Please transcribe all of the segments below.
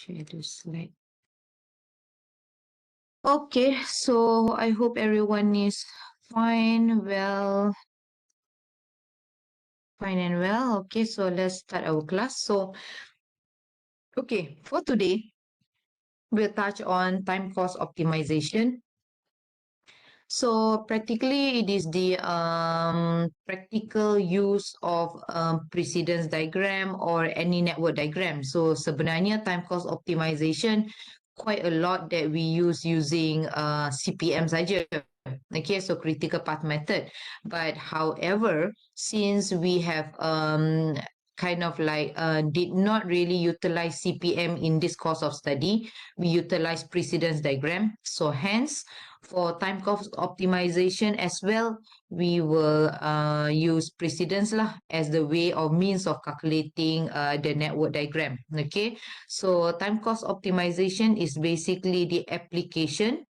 share the slide. Okay, so I hope everyone is fine, well, fine and well. Okay, so let's start our class. So, okay, for today, we'll touch on time cost optimization. So practically, it is the practical use of precedence diagram or any network diagram. So sebenarnya time cost optimization quite a lot that we use using CPM saja. Okay, so critical path method. But however, since we have kind of like did not really utilize CPM in this course of study, we utilize precedence diagram. So hence, for time cost optimization as well, we will use precedence lah as the way or means of calculating the network diagram. Okay, so time cost optimization is basically the application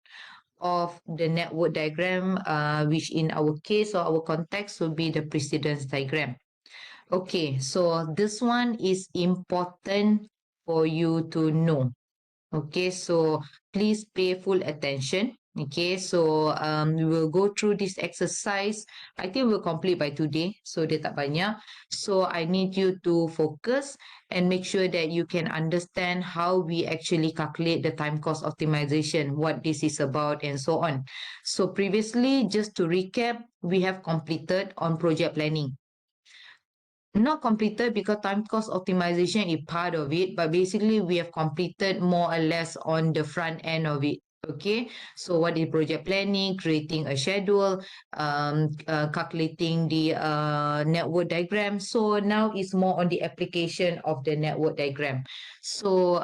of the network diagram, which in our case or our context will be the precedence diagram. Okay, so this one is important for you to know. Okay, so please pay full attention. Okay, so we will go through this exercise. I think we'll complete by today. So dia tak banyak. So I need you to focus and make sure that you can understand how we actually calculate the time cost optimization, what this is about and so on. So previously, just to recap, we have completed on project planning. Not completed because time cost optimization is part of it, but basically we have completed more or less on the front end of it. Okay, so what is project planning, creating a schedule, calculating the network diagram. So now it's more on the application of the network diagram. So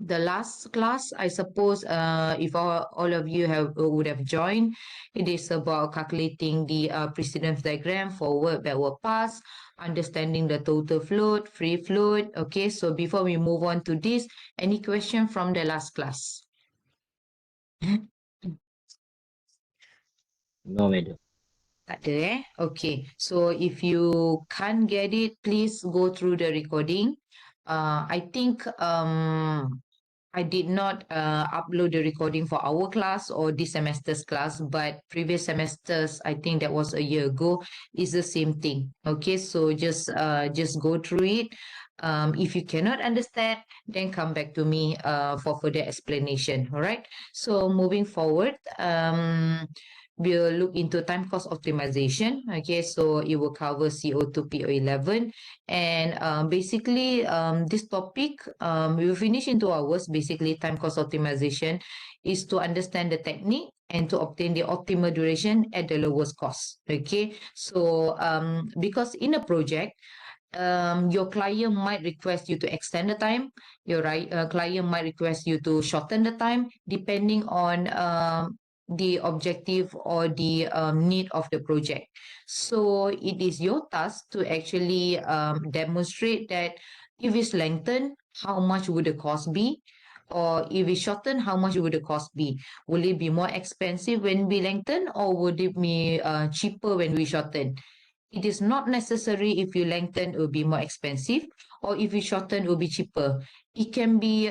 the last class, I suppose, if all of you would have joined, it is about calculating the precedence diagram, forward, backward pass, understanding the total float, free float. Okay, so before we move on to this, any question from the last class? No, madam. Tak ada Okay, so if you can't get it, please go through the recording. I think I did not upload the recording for our class or this semester's class, but previous semesters, I think that was a year ago, is the same thing. Okay, so just go through it. If you cannot understand, then come back to me for further explanation. All right. So moving forward, we'll look into time cost optimization. Okay, so it will cover CO2 PO11. And basically, this topic, we will finish in 2 hours. Basically, time cost optimization is to understand the technique and to obtain the optimal duration at the lowest cost. Okay, so because in a project, your client might request you to extend the time. Your client might request you to shorten the time depending on the objective or the need of the project. So it is your task to actually demonstrate that if it's lengthened, how much would the cost be? Or if it's shortened, how much would the cost be? Will it be more expensive when we lengthen, or would it be cheaper when we shorten? It is not necessary if you lengthen, it will be more expensive, or if you shorten, it will be cheaper. It can be,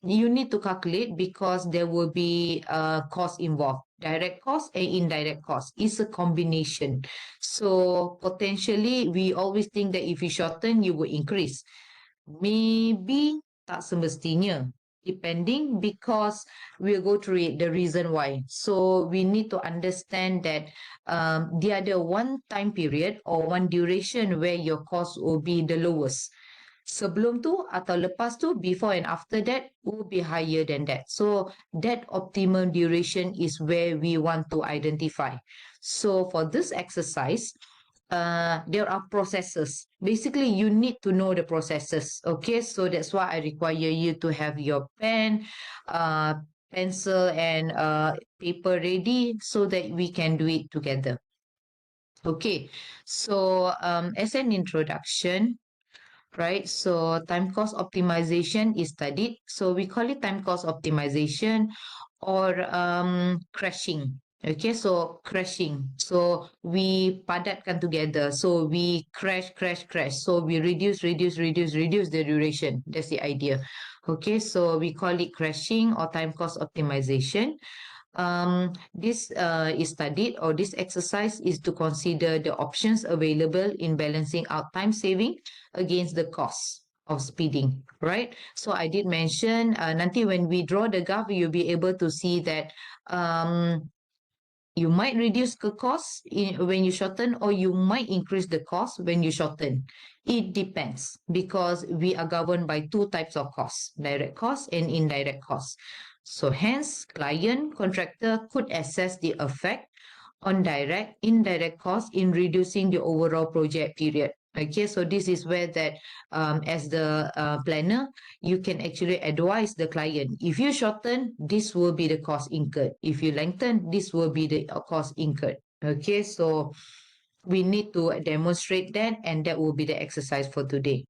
you need to calculate because there will be cost involved, direct cost and indirect cost. It's a combination. So potentially, we always think that if you shorten, you will increase. Maybe tak semestinya. Depending, because we'll go through it, the reason why. So we need to understand that the other one time period or one duration where your cost will be the lowest. Sebelum tu atau lepas tu, before and after that will be higher than that. So that optimum duration is where we want to identify. So for this exercise, there are processes. Basically, you need to know the processes. Okay, so that's why I require you to have your pen, pencil, and paper ready so that we can do it together. Okay, so as an introduction, right? So time cost optimization is studied. So we call it time cost optimization or crashing. Okay, so crashing. So we padatkan together. So we crash, crash, crash. So we reduce the duration. That's the idea. Okay, so we call it crashing or time cost optimization. This is studied, or this exercise is to consider the options available in balancing out time saving against the cost of speeding, right? So I did mention, nanti when we draw the graph, you'll be able to see that you might reduce the cost when you shorten, or you might increase the cost when you shorten. It depends, because we are governed by two types of costs, direct costs and indirect costs. So hence, client, contractor could assess the effect on direct, indirect costs in reducing the overall project period. Okay, so this is where that as the planner, you can actually advise the client. If you shorten, this will be the cost incurred. If you lengthen, this will be the cost incurred. Okay, so we need to demonstrate that, and that will be the exercise for today.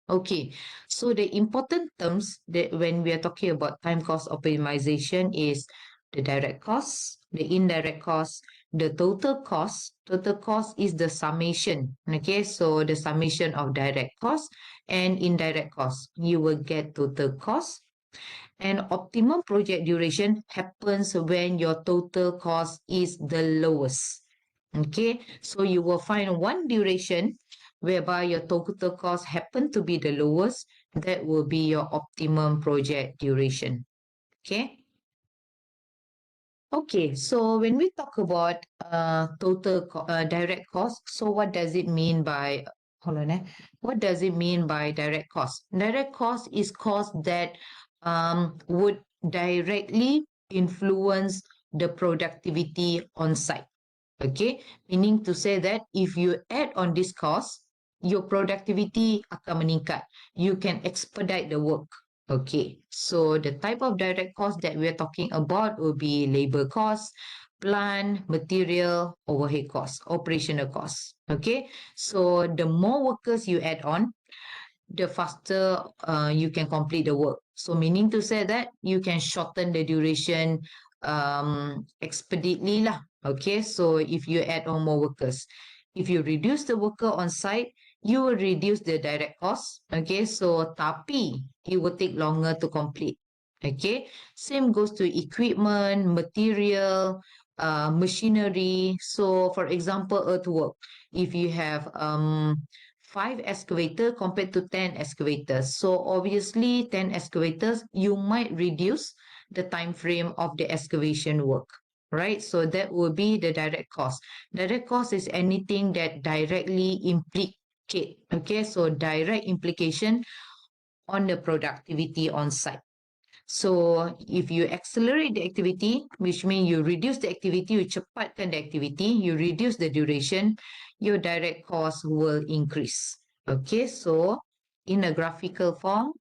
Okay, so the important terms that when we are talking about time cost optimization is the direct costs, the indirect costs, the total cost. Total cost is the summation. Okay, so the summation of direct costs and indirect costs. You will get total cost. And optimum project duration happens when your total cost is the lowest. Okay, so you will find one duration whereby your total cost happen to be the lowest. That will be your optimum project duration. Okay. Okay, so when we talk about direct cost, so what does it mean by, hold on, what does it mean by direct cost? Direct cost is cost that would directly influence the productivity on site. Okay, meaning to say that if you add on this cost, your productivity akan meningkat. You can expedite the work. Okay, so the type of direct cost that we're talking about will be labor cost, plant, material, overhead cost, operational cost. Okay, so the more workers you add on, the faster you can complete the work. So meaning to say that you can shorten the duration expeditiously lah. Okay, so if you add on more workers, if you reduce the worker on site, you will reduce the direct cost. Okay, so tapi it will take longer to complete. Okay, same goes to equipment, material, machinery. So for example, earthwork, if you have 5 excavator compared to 10 excavators. So obviously 10 excavators, you might reduce the time frame of the excavation work, right? So that will be the direct cost. Direct cost is anything that directly implicate, okay? So direct implication on the productivity on site. So if you accelerate the activity, which means you reduce the activity, you cepatkan the activity, you reduce the duration, your direct cost will increase. Okay, so in a graphical form,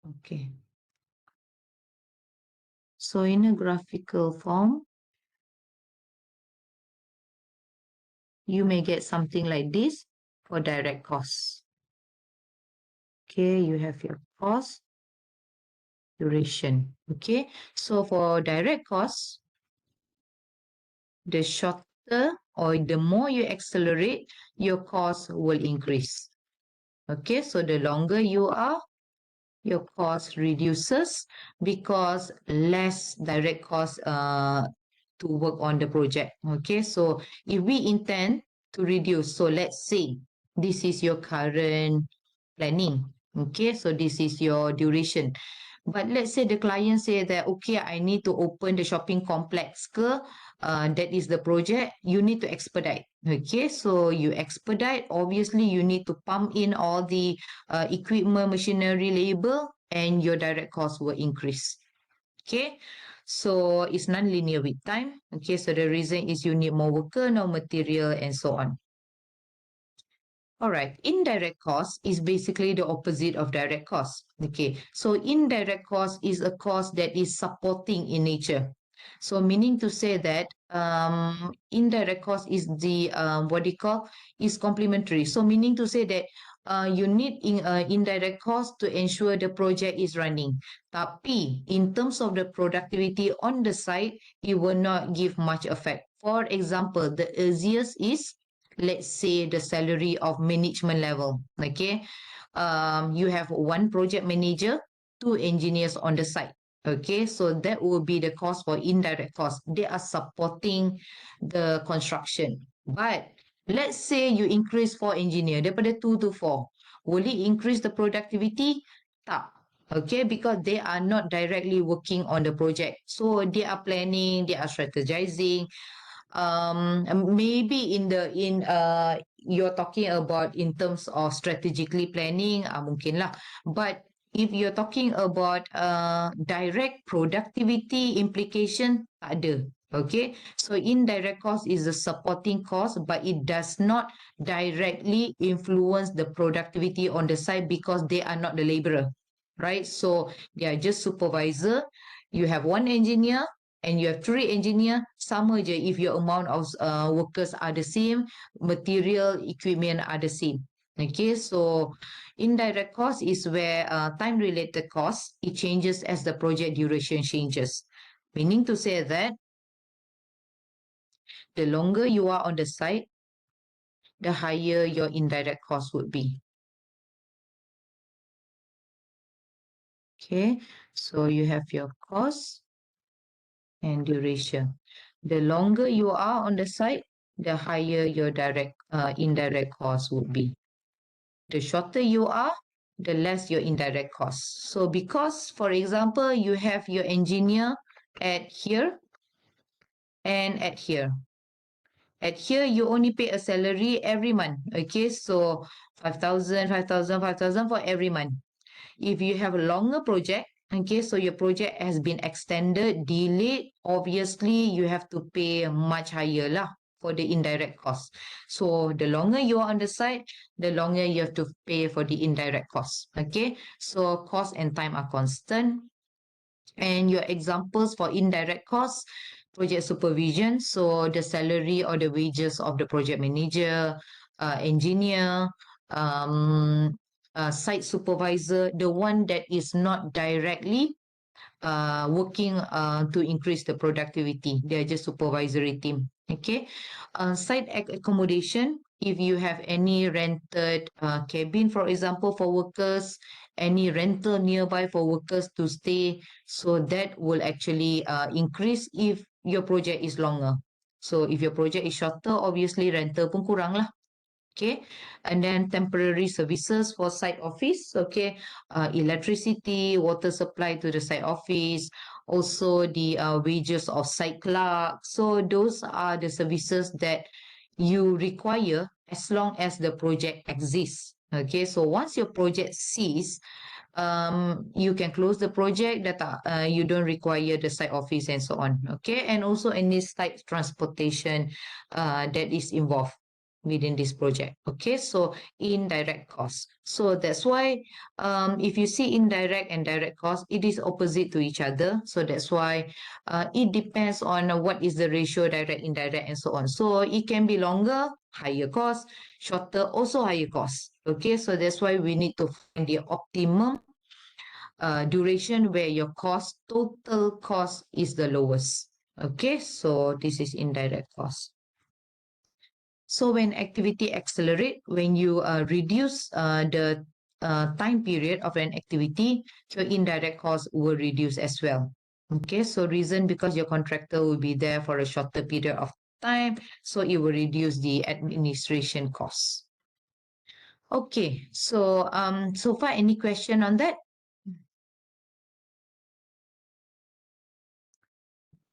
okay. So in a graphical form, you may get something like this for direct costs. Okay, you have your cost, duration. Okay, so for direct costs, the shorter or the more you accelerate, your cost will increase. Okay, so the longer you are, your cost reduces because less direct cost to work on the project. Okay, so if we intend to reduce, so let's say this is your current planning. Okay, so this is your duration. But let's say the client say that, okay, I need to open the shopping complex ke, that is the project, you need to expedite. Okay, so you expedite, obviously you need to pump in all the equipment, machinery, labor, and your direct cost will increase. Okay, so it's non-linear with time. Okay, so the reason is you need more worker, no material, and so on. All right, indirect cost is basically the opposite of direct cost. Okay, so indirect cost is a cost that is supporting in nature. So meaning to say that indirect cost is the what do you call is complementary. So meaning to say that you need indirect cost to ensure the project is running. Tapi in terms of the productivity on the site, it will not give much effect. For example, the easiest is, let's say, the salary of management level. Okay, you have one project manager, two engineers on the site. Okay, so that will be the cost for indirect cost. They are supporting the construction. But let's say you increase for engineer daripada 2 to 4. Will it increase the productivity? Tak. Okay, because they are not directly working on the project. So they are planning, they are strategizing, maybe you're talking about in terms of strategically planning, mungkin lah. But if you're talking about direct productivity implication, tak ada. Okay, so indirect cost is a supporting cost, but it does not directly influence the productivity on the site because they are not the laborer, right? So they are just supervisor. You have one engineer and you have three engineer, sama je if your amount of workers are the same, material, equipment are the same. Okay, so indirect cost is where time related cost, it changes as the project duration changes. Meaning to say that the longer you are on the site, the higher your indirect cost would be. Okay, so you have your cost and duration. The longer you are on the site, the higher your indirect cost would be. The shorter you are, the less your indirect cost. So because, for example, you have your engineer at here and at here. At here, you only pay a salary every month. Okay, so 5,000, 5,000, 5,000 for every month. If you have a longer project, okay, so your project has been extended, delayed, obviously you have to pay much higher lah for the indirect cost. So the longer you are on the site, the longer you have to pay for the indirect cost. Okay, so cost and time are constant. And your examples for indirect costs, project supervision, so the salary or the wages of the project manager, engineer, site supervisor, the one that is not directly working to increase the productivity. They are just supervisory team. Okay. Site accommodation, if you have any rented cabin, for example, for workers, any rental nearby for workers to stay, so that will actually increase if your project is longer. So if your project is shorter, obviously rental pun kurang lah. Okay, and then temporary services for site office. Okay, electricity, water supply to the site office, also the wages of site clerk. So those are the services that you require as long as the project exists. Okay, so once your project cease, you can close the project that you don't require the site office and so on. Okay, and also any site transportation that is involved within this project. Okay, so indirect cost. So that's why if you see indirect and direct cost, it is opposite to each other. So that's why it depends on what is the ratio direct, indirect, and so on. So it can be longer, higher cost, shorter, also higher cost. Okay, so that's why we need to find the optimum duration where your total cost is the lowest. Okay, so this is indirect cost. So when activity accelerate, when you reduce the time period of an activity, your indirect cost will reduce as well. Okay, so reason because your contractor will be there for a shorter period of time, so it will reduce the administration costs. Okay, so so far any question on that?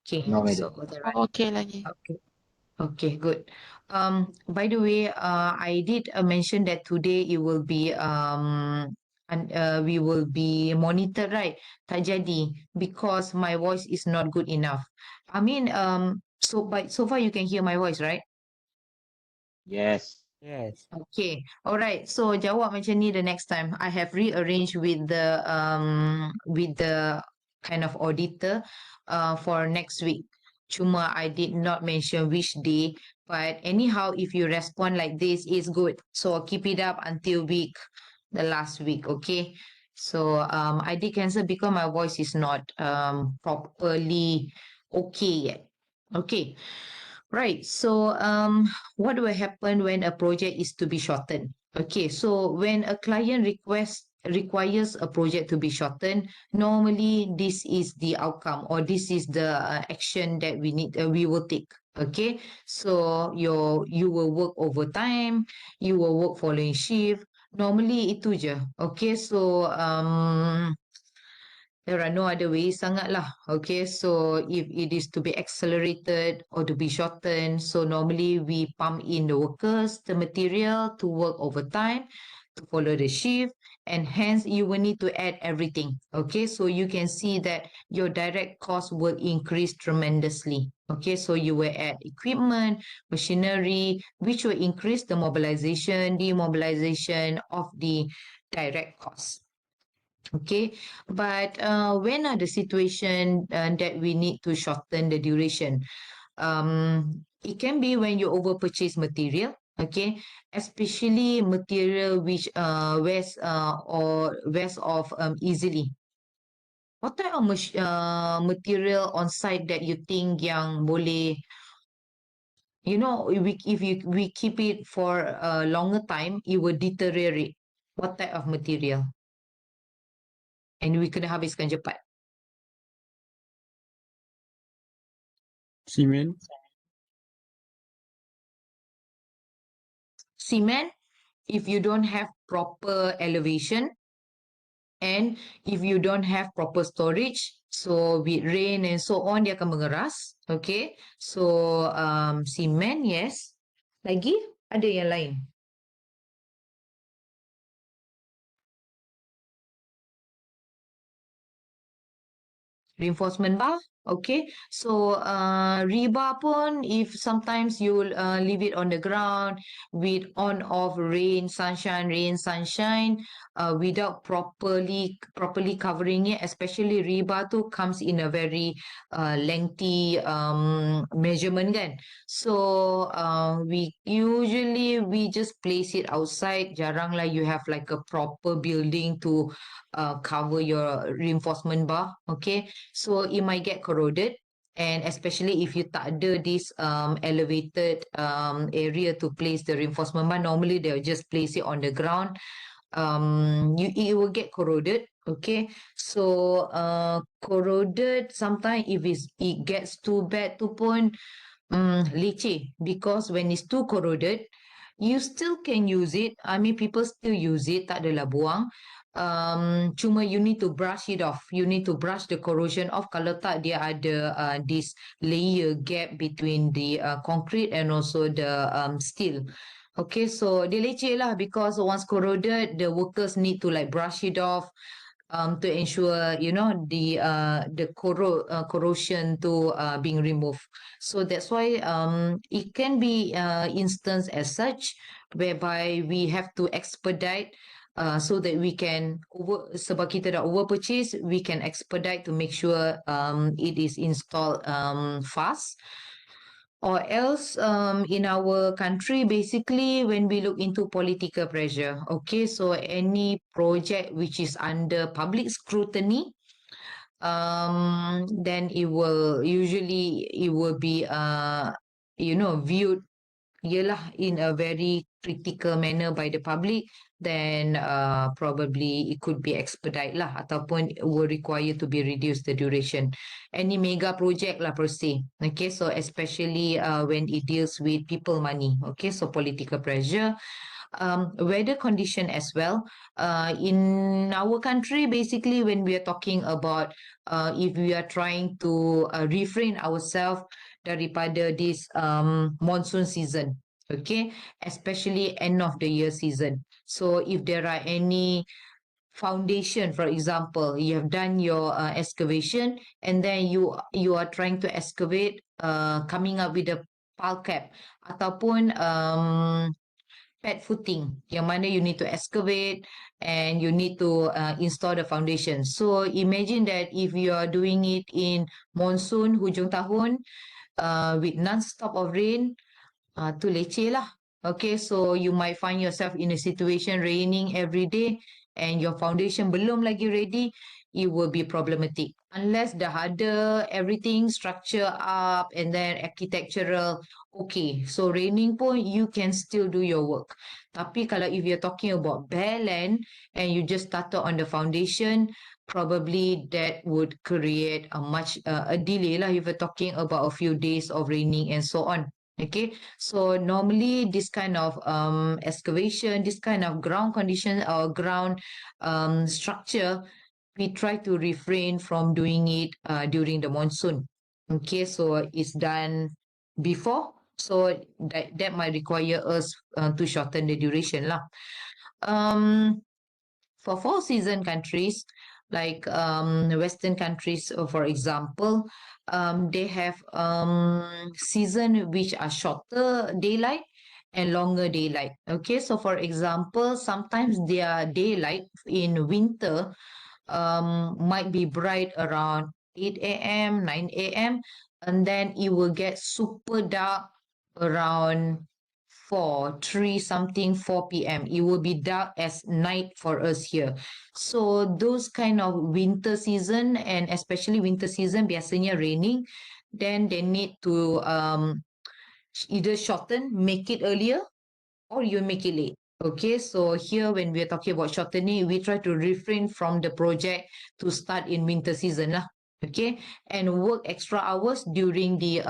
Okay, No, so madam. Okay lagi. okay. Okay, good. By the way, I did mention that today it will be we will be monitored, right? Tak jadi because my voice is not good enough. I mean, so far you can hear my voice, right? Yes. Yes. Okay, alright. So jawab macam ni the next time. I have rearranged with the kind of auditor for next week. Cuma I did not mention which day, but anyhow, if you respond like this, it's good. So keep it up until the last week, okay? So I did cancel because my voice is not properly okay yet. Okay. Right. So, what will happen when a project is to be shortened? Okay. So, when a client requires a project to be shortened, normally this is the outcome or this is the action that we will take. Okay. So, you will work overtime, you will work following shift. Normally itu je. Okay. So, there are no other ways sangat lah. Okay, so if it is to be accelerated or to be shortened, so normally we pump in the workers, the material to work overtime, to follow the shift, and hence you will need to add everything. Okay, so you can see that your direct cost will increase tremendously. Okay, so you will add equipment, machinery, which will increase the mobilization, demobilization of the direct costs. Okay, but when are the situation that we need to shorten the duration? It can be when you over purchase material. Okay, especially material which wears off easily. What type of material on site that you think yang boleh, if we keep it for a longer time, it will deteriorate. What type of material? And we kena habiskan cepat. Cement. Cement, if you don't have proper elevation and if you don't have proper storage, so with rain and so on, dia akan mengeras. Okay, so cement, yes. Lagi ada yang lain? Reinforcement bar. Okay, so rebar pun, if sometimes you leave it on the ground with on off rain sunshine, without properly covering it, especially rebar tu comes in a very lengthy measurement kan. So we just place it outside. Jarang lah you have like a proper building to cover your reinforcement bar. Okay, so it might get corroded, and especially if you tak ada this elevated area to place the reinforcement bar, normally they'll just place it on the ground. It will get corroded. Okay, so corroded sometimes if it gets too bad tu pun leceh, because when it's too corroded, you still can use it. I mean, people still use it, tak adalah buang. Cuma you need to brush it off. You need to brush the corrosion off. Kalau tak, dia ada this layer gap between the concrete and also the steel. Okay, so dia leceh lah, because once corroded, the workers need to like brush it off to ensure the corrosion to being removed. So that's why it can be instance as such whereby we have to expedite so that we can sebab kita dah over purchase, we can expedite to make sure it is installed fast. Or else, in our country, basically, when we look into political pressure, okay, so any project which is under public scrutiny, then it will be, viewed, yelah, in a very critical manner by the public, then probably it could be expedite lah, ataupun will require to be reduced the duration. Any mega project lah per se. Okay, so especially when it deals with people money. Okay, so political pressure. Weather condition as well. In our country, basically, when we are talking about if we are trying to refrain ourselves daripada this monsoon season, okay, especially end of the year season. So if there are any foundation, for example, you have done your excavation and then you are trying to excavate, coming up with a pile cap ataupun pad footing, yang mana you need to excavate and you need to install the foundation. So imagine that if you are doing it in monsoon, hujung tahun, with non-stop of rain, tu leceh lah. Okay, so you might find yourself in a situation raining every day and your foundation belum lagi ready, it will be problematic. Unless dah ada everything structure up and then architectural, okay. So raining pun you can still do your work. Tapi kalau if you're talking about bare land and you just started on the foundation, probably that would create a much a delay lah if you're talking about a few days of raining and so on. Okay, so normally this kind of excavation, this kind of ground condition or ground structure, we try to refrain from doing it during the monsoon. Okay, so it's done before, so that might require us to shorten the duration lah. For four season countries, like Western countries, for example, they have season which are shorter daylight and longer daylight. Okay, so for example, sometimes their daylight in winter might be bright around 8 a.m., 9 a.m., and then it will get super dark around 4, 3 something, 4 p.m. It will be dark as night for us here. So those kind of winter season, and especially winter season, biasanya raining, then they need to either shorten, make it earlier, or you make it late. Okay, so here when we're talking about shortening, we try to refrain from the project to start in winter season lah. Okay, and work extra hours during the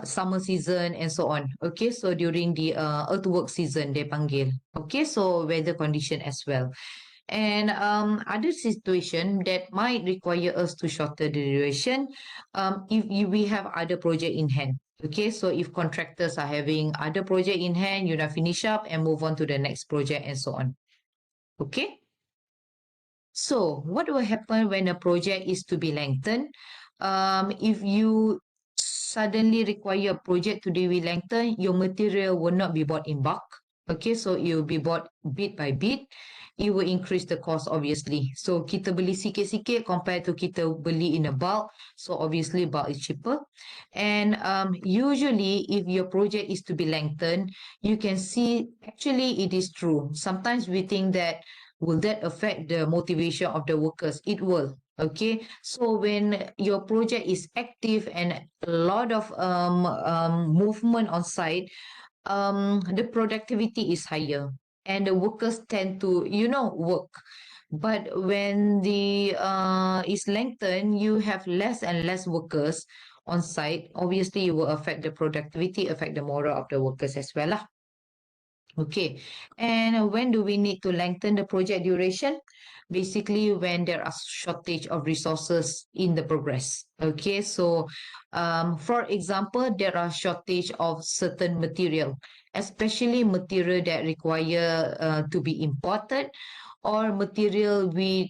summer season and so on. Okay, so during the earthwork season, they panggil. Okay, so weather condition as well. And other situation that might require us to shorten the duration, if we have other project in hand. Okay, so if contractors are having other project in hand, you now finish up and move on to the next project and so on. Okay. So what will happen when a project is to be lengthened? If you suddenly require a project to be lengthened, your material will not be bought in bulk. Okay, so it will be bought bit by bit. It will increase the cost obviously. So kita beli sikit-sikit compared to kita beli in a bulk. So obviously bulk is cheaper. And usually if your project is to be lengthened, you can see actually it is true. Sometimes we think that will that affect the motivation of the workers? It will. Okay, so when your project is active and a lot of movement on site, the productivity is higher and the workers tend to, work. But when the is lengthened, you have less and less workers on site. Obviously, it will affect the productivity, affect the morale of the workers as well lah. Okay, and when do we need to lengthen the project duration? Basically, when there are shortage of resources in the progress. Okay, so for example, there are shortage of certain material, especially material that require to be imported or material with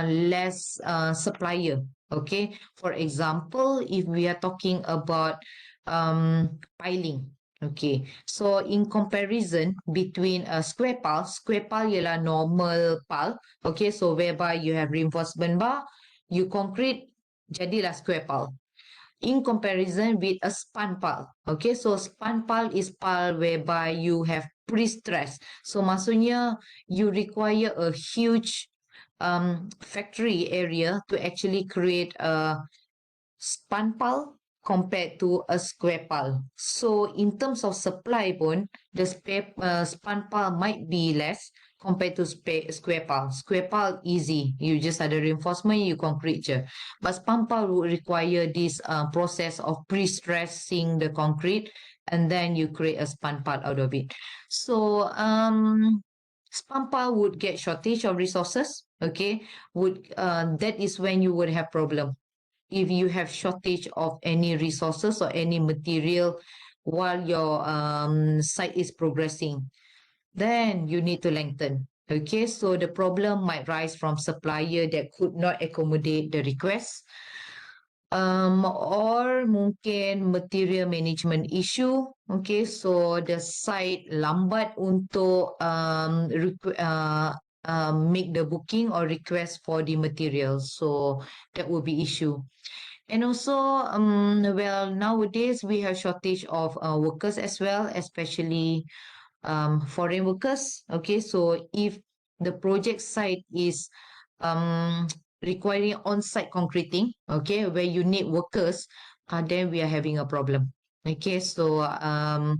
less supplier. Okay, for example, if we are talking about piling. Okay, so in comparison between a square pile ialah normal pile. Okay, so whereby you have reinforcement bar, you concrete, jadilah square pile. In comparison with a span pile. Okay, so span pile is pile whereby you have pre-stress. So maksudnya you require a huge factory area to actually create a span pile compared to a square pile. So in terms of supply pun, the span pile might be less compared to square pile. Square pile easy. You just ada reinforcement, you concrete je. But span pile would require this process of pre-stressing the concrete and then you create a span pile out of it. So span pile would get shortage of resources. Okay, that is when you would have problem. If you have shortage of any resources or any material while your site is progressing, then you need to lengthen. Okay, so the problem might rise from supplier that could not accommodate the request. Or mungkin material management issue. Okay, so the site lambat untuk make the booking or request for the materials. So that would be issue. And also, well, nowadays we have shortage of workers as well, especially foreign workers. Okay, so if the project site is um, requiring on-site concreting, okay, where you need workers, then we are having a problem. Okay, so I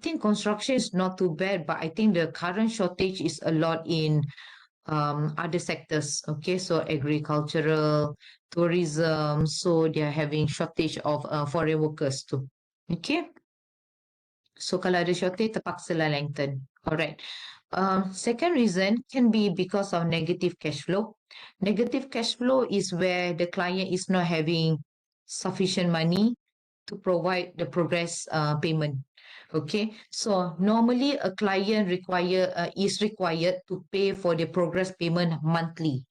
think construction is not too bad, but I think the current shortage is a lot in other sectors. Okay, so agricultural, tourism, so they are having shortage of foreign workers too. Okay. So kalau ada shortage, terpaksalah lengthen. Alright. Second reason can be because of negative cash flow. Negative cash flow is where the client is not having sufficient money to provide the progress payment. Okay, so normally a client is required to pay for the progress payment monthly.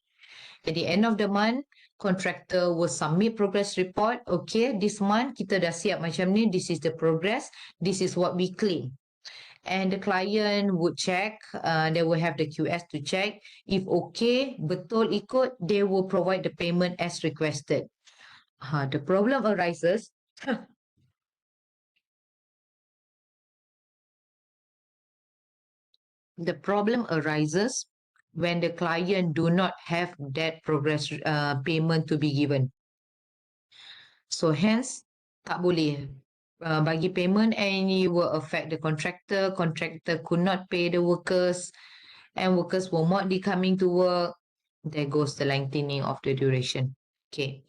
At the end of the month, contractor will submit progress report. Okay, this month kita dah siap macam ni. This is the progress. This is what we claim. And the client would check. They will have the QS to check. If okay, betul ikut, they will provide the payment as requested. The problem arises. The problem arises when the client do not have that progress payment to be given. So hence, tak boleh bagi payment and you will affect the contractor. Contractor could not pay the workers and workers will not be coming to work. There goes the lengthening of the duration. Okay.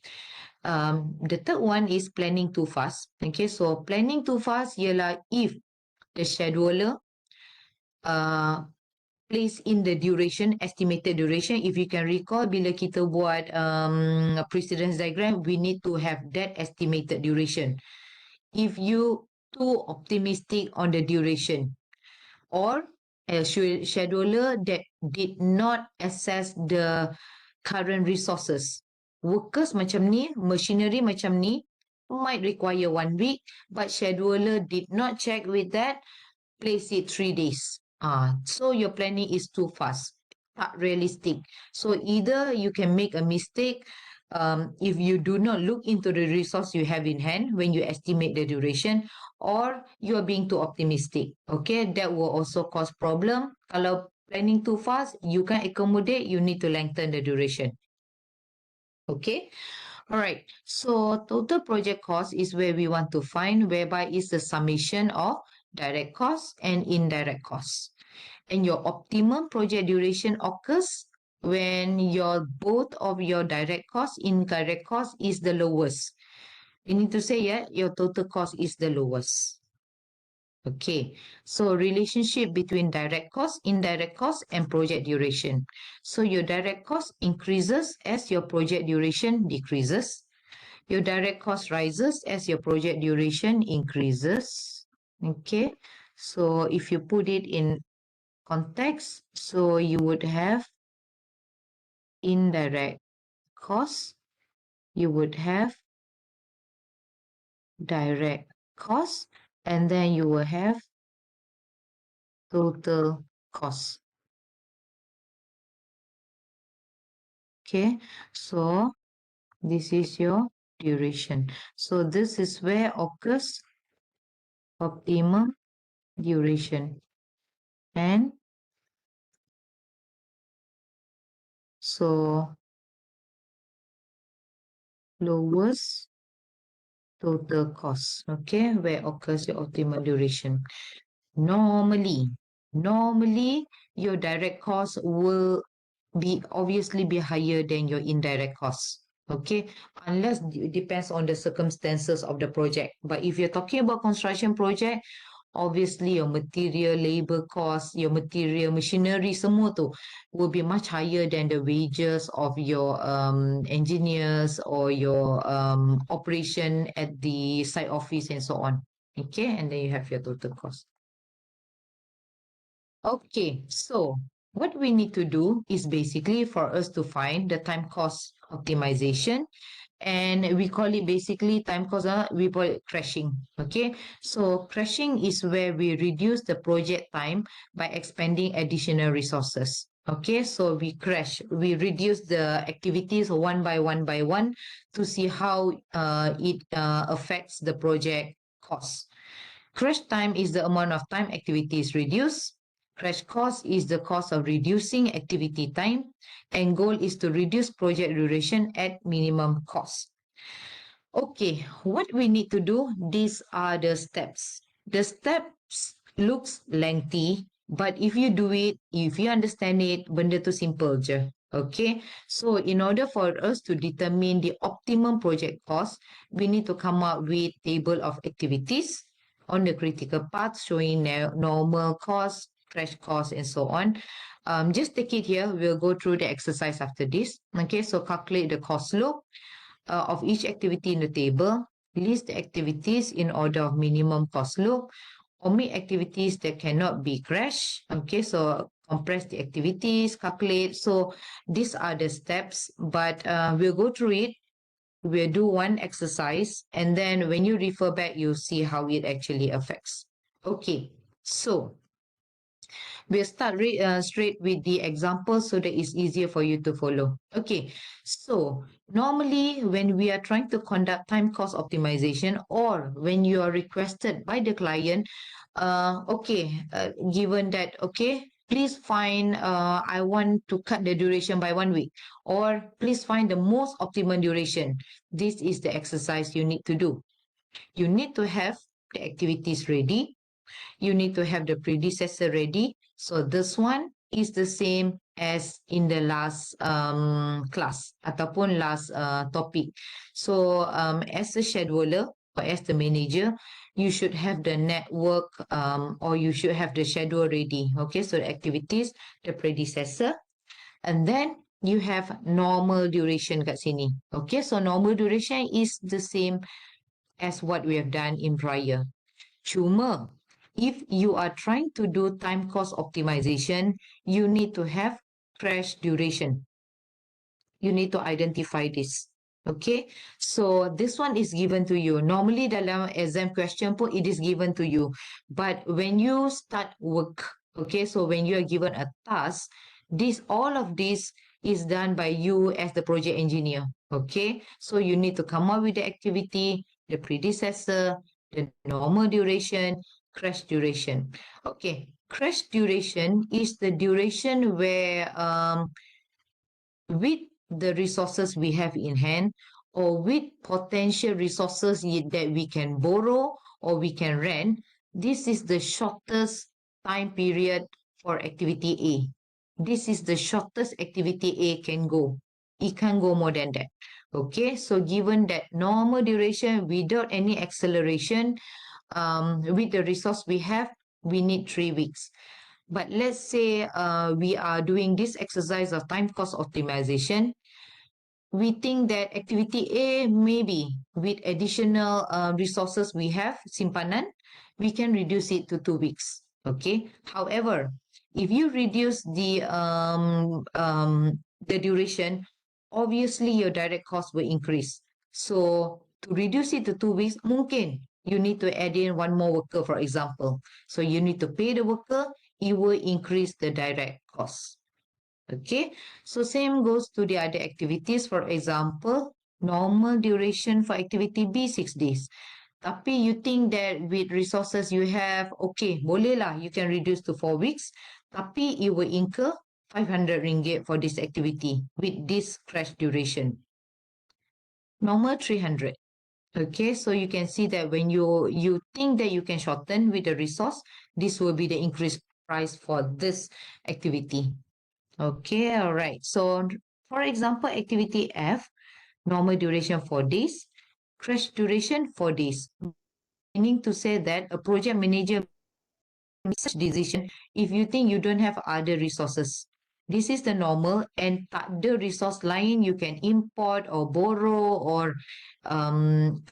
The third one is planning too fast. Okay, so planning too fast ialah if the scheduler uh, place in the duration, estimated duration. If you can recall, bila kita buat precedence diagram, we need to have that estimated duration. If you too optimistic on the duration, or a scheduler that did not assess the current resources. Workers macam ni, machinery macam ni, might require 1 week, but scheduler did not check with that, place it 3 days. So your planning is too fast, not realistic. So either you can make a mistake if you do not look into the resource you have in hand when you estimate the duration, or you are being too optimistic. Okay, that will also cause problem. Kalau planning too fast, you can accommodate, you need to lengthen the duration. Okay. All right. So total project cost is where we want to find, whereby is the summation of direct costs and indirect costs. And your optimum project duration occurs when your both of your direct cost, indirect cost is the lowest. You need to say, yeah, your total cost is the lowest. Okay, so relationship between direct cost, indirect cost, and project duration. So your direct cost increases as your project duration decreases. Your direct cost rises as your project duration increases. Okay, so if you put it in context, so you would have indirect cost, you would have direct cost, and then you will have total cost. Okay, so this is your duration. So this is where occurs optimum duration. And so lowest total cost, okay, where occurs your optimal duration. Normally, your direct cost will be obviously be higher than your indirect costs. Okay, unless it depends on the circumstances of the project. But if you're talking about construction project, obviously your material, labor cost, your material, machinery, semua tu will be much higher than the wages of your engineers or your operation at the site office and so on. Okay, and then you have your total cost. Okay, so what we need to do is basically for us to find the time cost optimization and we call it basically time cost, we call it crashing. Okay, so crashing is where we reduce the project time by expending additional resources. Okay, so we crash, we reduce the activities one by one to see how it affects the project cost. Crash time is the amount of time activity is reduced. Crash cost is the cost of reducing activity time, and goal is to reduce project duration at minimum cost. Okay, what we need to do, these are the steps. The steps looks lengthy, but if you do it, if you understand it, benda tu simple je. Okay, so in order for us to determine the optimum project cost, we need to come up with table of activities on the critical path showing normal cost, crash cost, and so on. Just take it here. We'll go through the exercise after this. Okay, so calculate the cost loop of each activity in the table, list the activities in order of minimum cost loop, omit activities that cannot be crashed. Okay, so compress the activities, calculate. So these are the steps, but we'll go through it. We'll do one exercise, and then when you refer back, you'll see how it actually affects. Okay, so we'll start straight with the example so that it's easier for you to follow. Okay, so normally when we are trying to conduct time cost optimization or when you are requested by the client, given that, okay, please find, I want to cut the duration by 1 week, or please find the most optimum duration. This is the exercise you need to do. You need to have the activities ready, you need to have the predecessor ready. So this one is the same as in the last class ataupun last topic. So as a scheduler or as the manager, you should have the network or you should have the schedule ready. Okay, so the activities, the predecessor, and then you have normal duration kat sini. Okay, so normal duration is the same as what we have done in prior. Cuma, if you are trying to do time cost optimization, you need to have crash duration. You need to identify this. Okay, so this one is given to you. Normally dalam exam question pun it is given to you. But when you start work, okay, so when you are given a task, all of this is done by you as the project engineer. Okay, so you need to come up with the activity, the predecessor, the normal duration, crash duration. Okay, crash duration is the duration where with the resources we have in hand or with potential resources that we can borrow or we can rent, this is the shortest time period for activity A. This is the shortest activity A can go. It can't go more than that. Okay, so given that normal duration without any acceleration, with the resource we have, we need 3 weeks. But let's say we are doing this exercise of time cost optimization. We think that activity A, maybe with additional resources we have, simpanan, we can reduce it to 2 weeks. Okay. However, if you reduce the duration, obviously your direct cost will increase. So to reduce it to 2 weeks, mungkin you need to add in one more worker, for example. So you need to pay the worker, it will increase the direct cost. Okay, so same goes to the other activities. For example, normal duration for activity B 6 days. Tapi you think that with resources you have, okay, boleh lah, you can reduce to 4 weeks. Tapi you will incur RM500 for this activity with this crash duration. Normal 300. Okay, so you can see that when you think that you can shorten with the resource, this will be the increased price for this activity. Okay, all right. So, for example, activity F, normal duration 4 days, crash duration 4 days. Meaning to say that a project manager makes such decision if you think you don't have other resources. This is the normal, and tak ada resource lain you can import or borrow or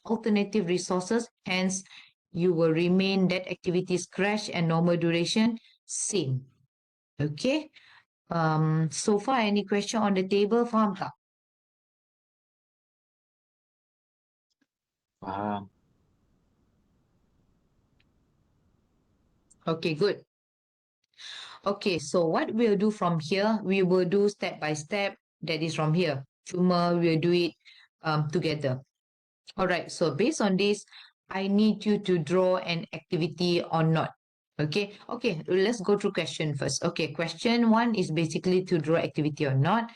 alternative resources. Hence, you will remain that activities crash and normal duration same. Okay. So far, any question on the table? Faham tak? Faham. Okay, good. Okay, so what we'll do from here, we will do step by step. That is from here. Cuma we'll do it together. All right, so based on this, I need you to draw an activity or not. Okay, let's go through question first. Okay, question one is basically to draw activity or not.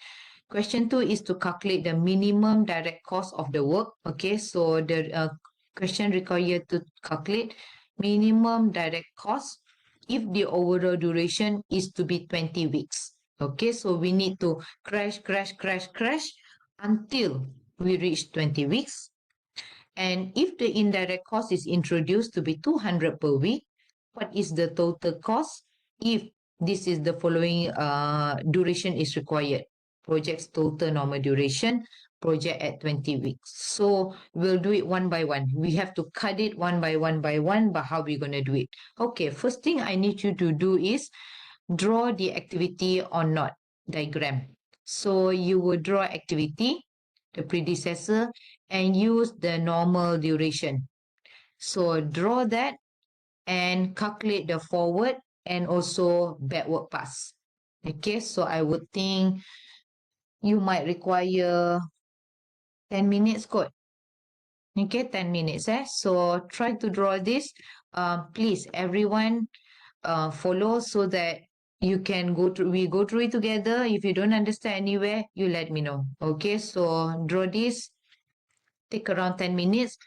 Question two is to calculate the minimum direct cost of the work. Okay, so the question require to calculate minimum direct cost if the overall duration is to be 20 weeks. Okay, so we need to crash until we reach 20 weeks. And if the indirect cost is introduced to be 200 per week, what is the total cost if this is the following duration is required? Project's total normal duration, project at 20 weeks. So we'll do it one by one. We have to cut it one by one, but how we going to do it? Okay, first thing I need you to do is draw the activity or not diagram. So you will draw activity, the predecessor, and use the normal duration. So draw that and calculate the forward and also backward pass. Okay, so I would think you might require 10 minutes kot. Okay, 10 minutes. So try to draw this. Please, everyone, follow so that you can we go through it together. If you don't understand anywhere, you let me know. Okay, so draw this, take around 10 minutes,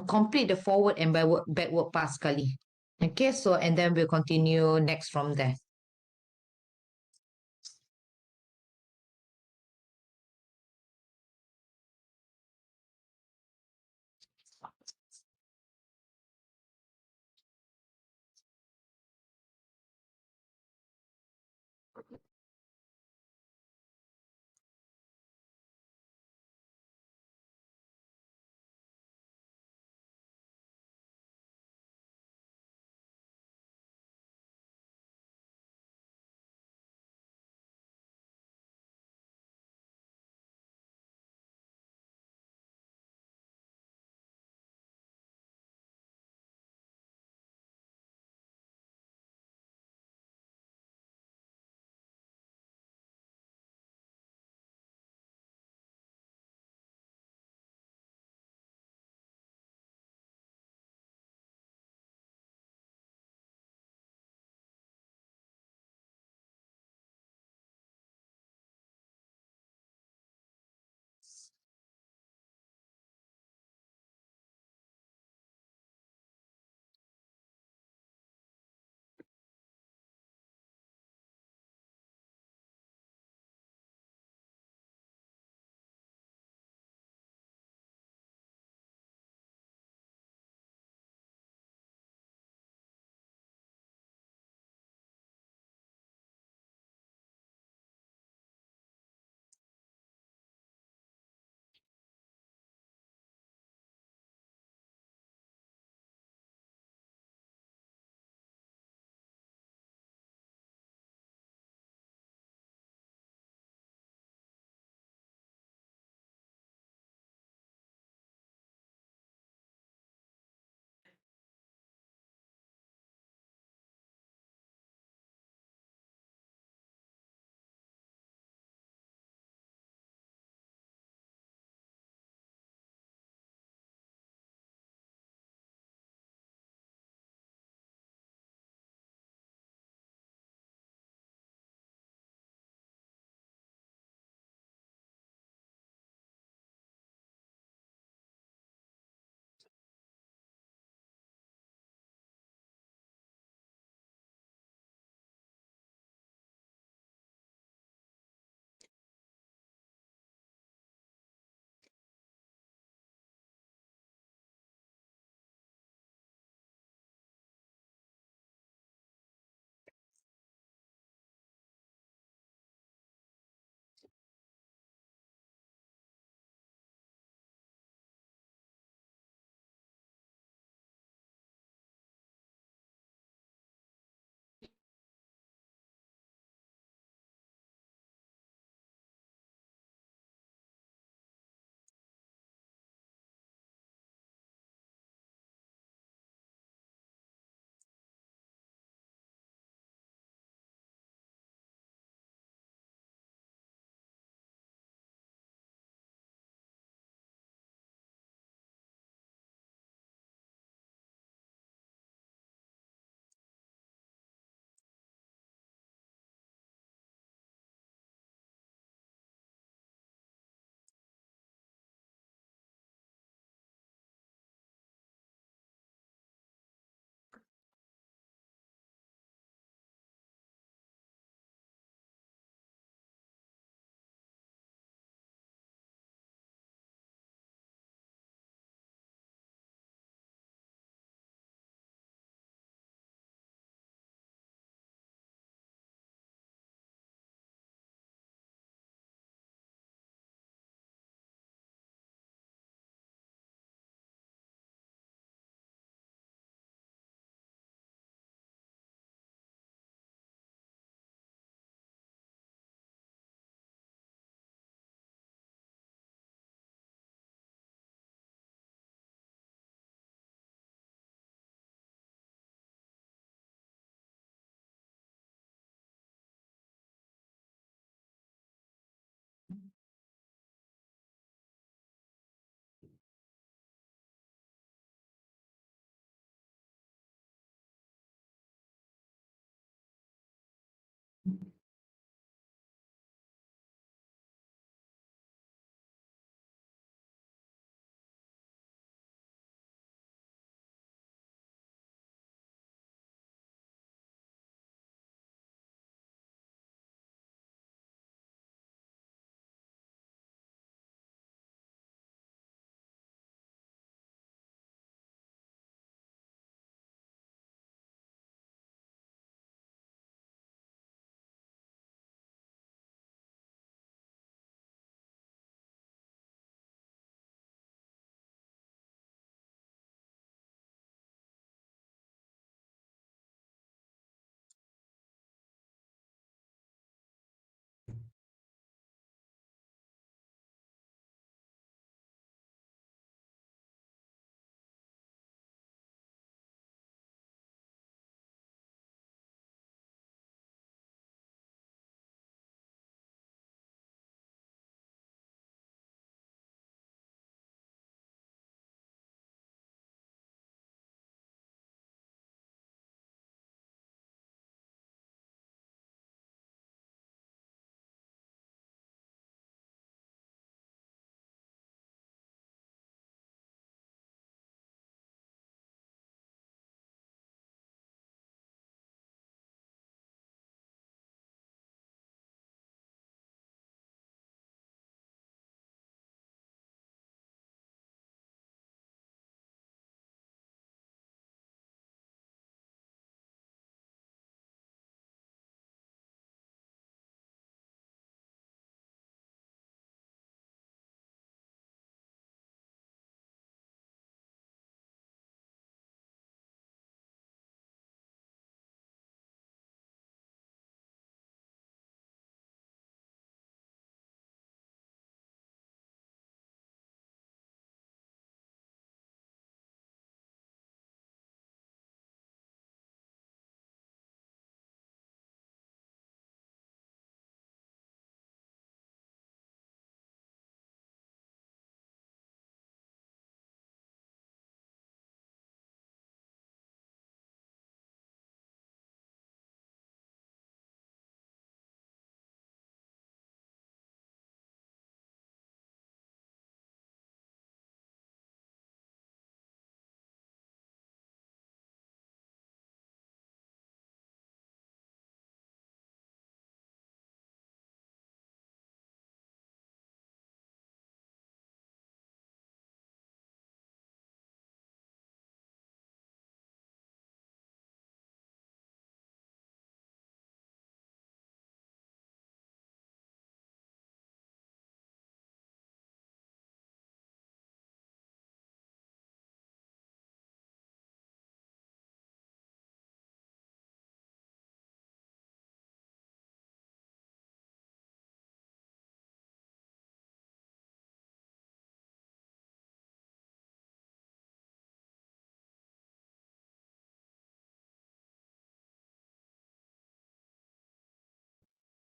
complete the forward and backward pass kali. Okay, so and then we'll continue next from there.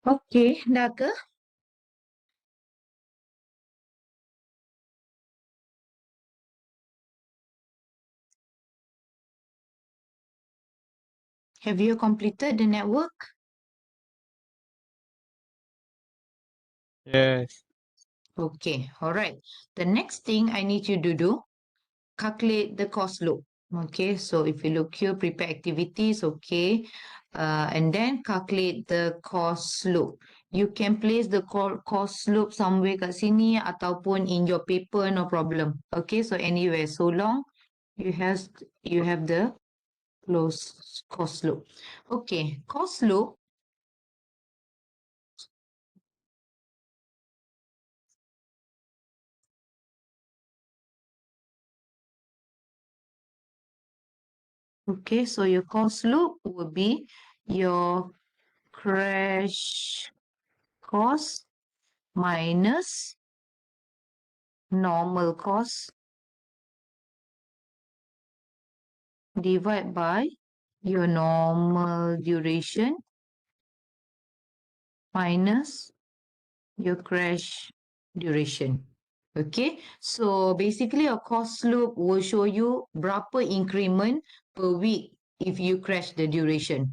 Okey, dah ke? Have you completed the network? Yes. Okay, all right. The next thing I need you to do, calculate the cost loop. Okay, so if you look here, prepare activities, okay, and then calculate the cost loop. You can place the cost loop somewhere kat sini ataupun in your paper, no problem. Okay, so anywhere, so long you have the close cost loop. Okay, cost loop. Okay, so your cost loop will be your crash cost minus normal cost divide by your normal duration minus your crash duration. Okay, so basically a cost loop will show you berapa increment per week if you crash the duration.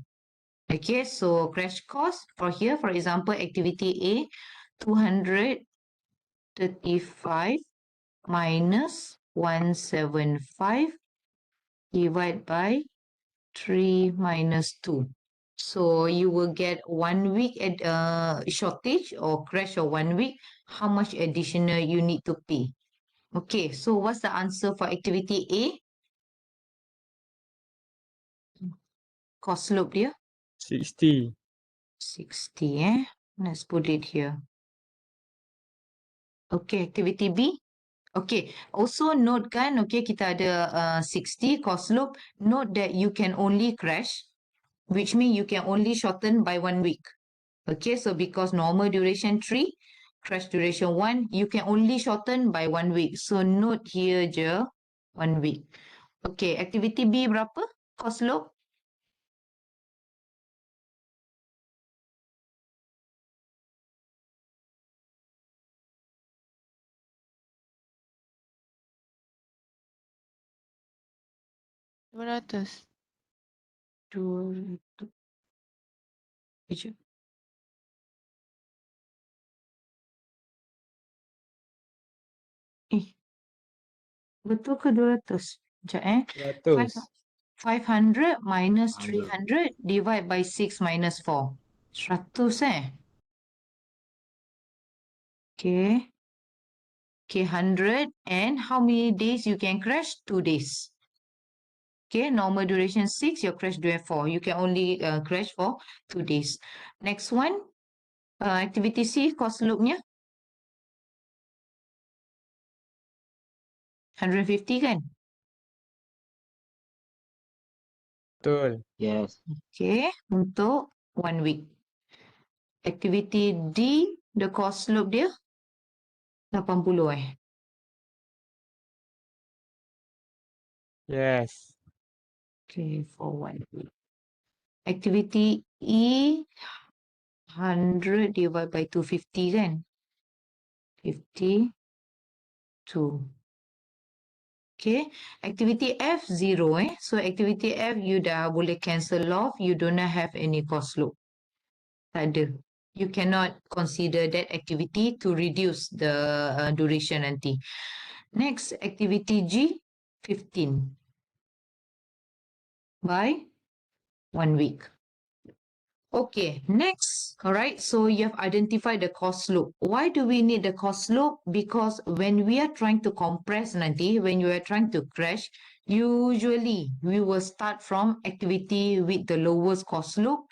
Okay, so crash cost for here, for example, activity A, 235 minus 175 divided by 3 minus 2. So you will get 1 week at shortage or crash of 1 week. How much additional you need to pay? Okay, so what's the answer for activity A? Cost loop dia 60. 60 eh. Let's put it here. Okay, activity B. Okay, also note kan, okay, kita ada 60 cost loop. Note that you can only crash, which means you can only shorten by 1 week. Okay, so because normal duration 3, crash duration 1, you can only shorten by 1 week. So note here je 1 week. Okay, activity B berapa? Cost loop? 200. 2. Kejap. Eh, betul ke 200? Sekejap eh. 100. 500 minus 100. 300 divide by 6 minus 4. 100 eh. Okay. Okay, 100 and how many days you can crash? 2 days. Okay, normal duration 6, your crash duration 4. You can only crash for 2 days. Next one, activity C, cost loopnya 150 kan? Betul. Yes. Okay, untuk 1 week. Activity D, the cost loop dia 80 eh. Yes. Okay, for 1 week. Activity E, 100 divided by 250 kan? 52. Okay, activity F 0 eh. So activity F you dah boleh cancel off, you don't have any cost loop. Tak ada. You cannot consider that activity to reduce the duration nanti. Next, activity G 15 by 1 week. Okay, next. All right, so you have identified the cost loop. Why do we need the cost loop? Because when we are trying to compress nanti, when you are trying to crash, usually we will start from activity with the lowest cost loop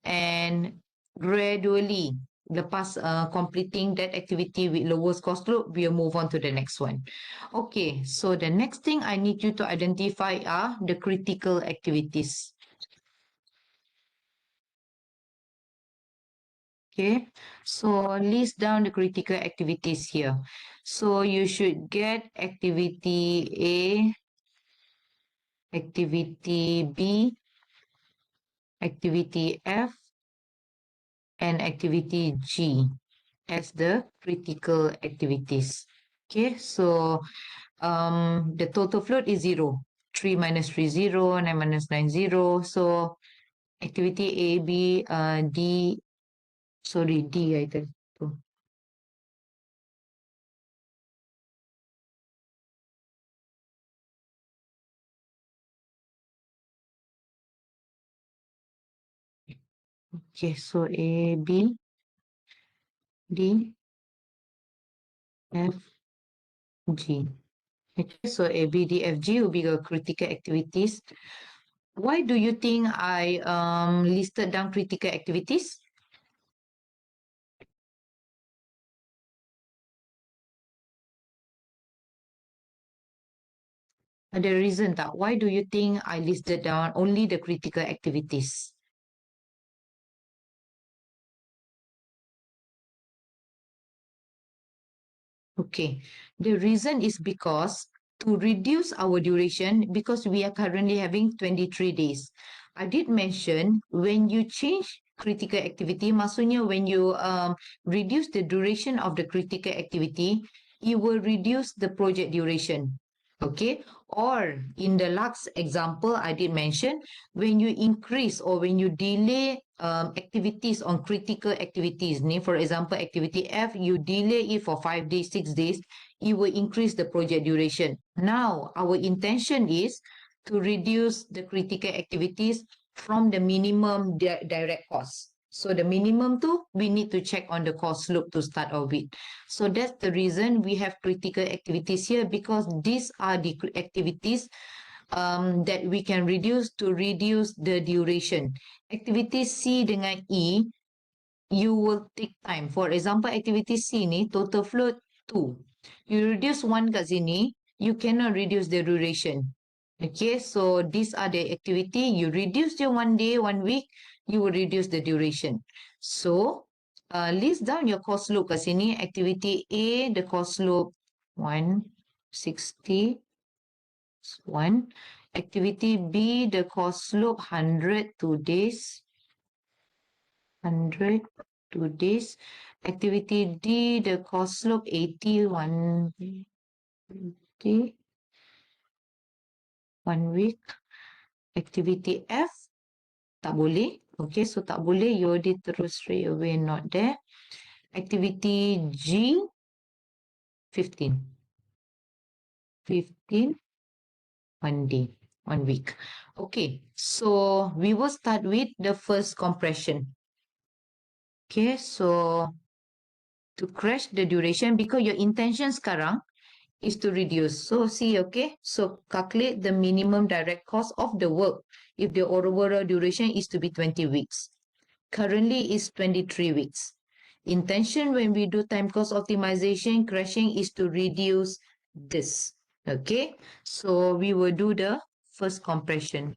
and gradually lepas completing that activity with lowest cost loop, we'll move on to the next one. Okay, so the next thing I need you to identify are the critical activities. Okay, so list down the critical activities here. So you should get activity A, activity B, activity F, and activity G as the critical activities. Okay, so the total float is 0. 3 minus 3, 0, 9 minus 9, 0. So activity A, B, D, sorry, D I tell. Okay, so A, B, D, F, G. Okay, so A, B, D, F, G will be the critical activities. Why do you think I listed down critical activities? The reason that why do you think I listed down only the critical activities? Okay, the reason is because to reduce our duration, because we are currently having 23 days. I did mention when you change critical activity, maksudnya when you reduce the duration of the critical activity, it will reduce the project duration. Okay, or in the last example, I did mention when you increase or when you delay activities on critical activities. For example, activity F, you delay it for 5 days, 6 days, it will increase the project duration. Now, our intention is to reduce the critical activities from the minimum direct cost. So the minimum too, we need to check on the cost loop to start off with. So that's the reason we have critical activities here, because these are the activities that we can reduce to reduce the duration. Activity C dengan E, you will take time. For example, activity C ni total float 2. You reduce 1 kat sini, you cannot reduce the duration. Okay, so these are the activity. You reduce your 1 day, 1 week, you will reduce the duration. So, list down your cost loop kat sini. Activity A, the cost loop 160, 1. Activity B, the cost loop 100, 2 days. 100, 2 days. Activity D, the cost slope 80, 1 day, 1 week. Activity F, tak boleh. Okay, so tak boleh. You already terus straight away not there. Activity G, 15. 15, 1 day, 1 week. Okay, so we will start with the first compression. Okay, so to crash the duration, because your intention sekarang is to reduce. So see, okay, so calculate the minimum direct cost of the work if the overall duration is to be 20 weeks. Currently is 23 weeks. Intention when we do time cost optimization, crashing is to reduce this. Okay, so we will do the first compression.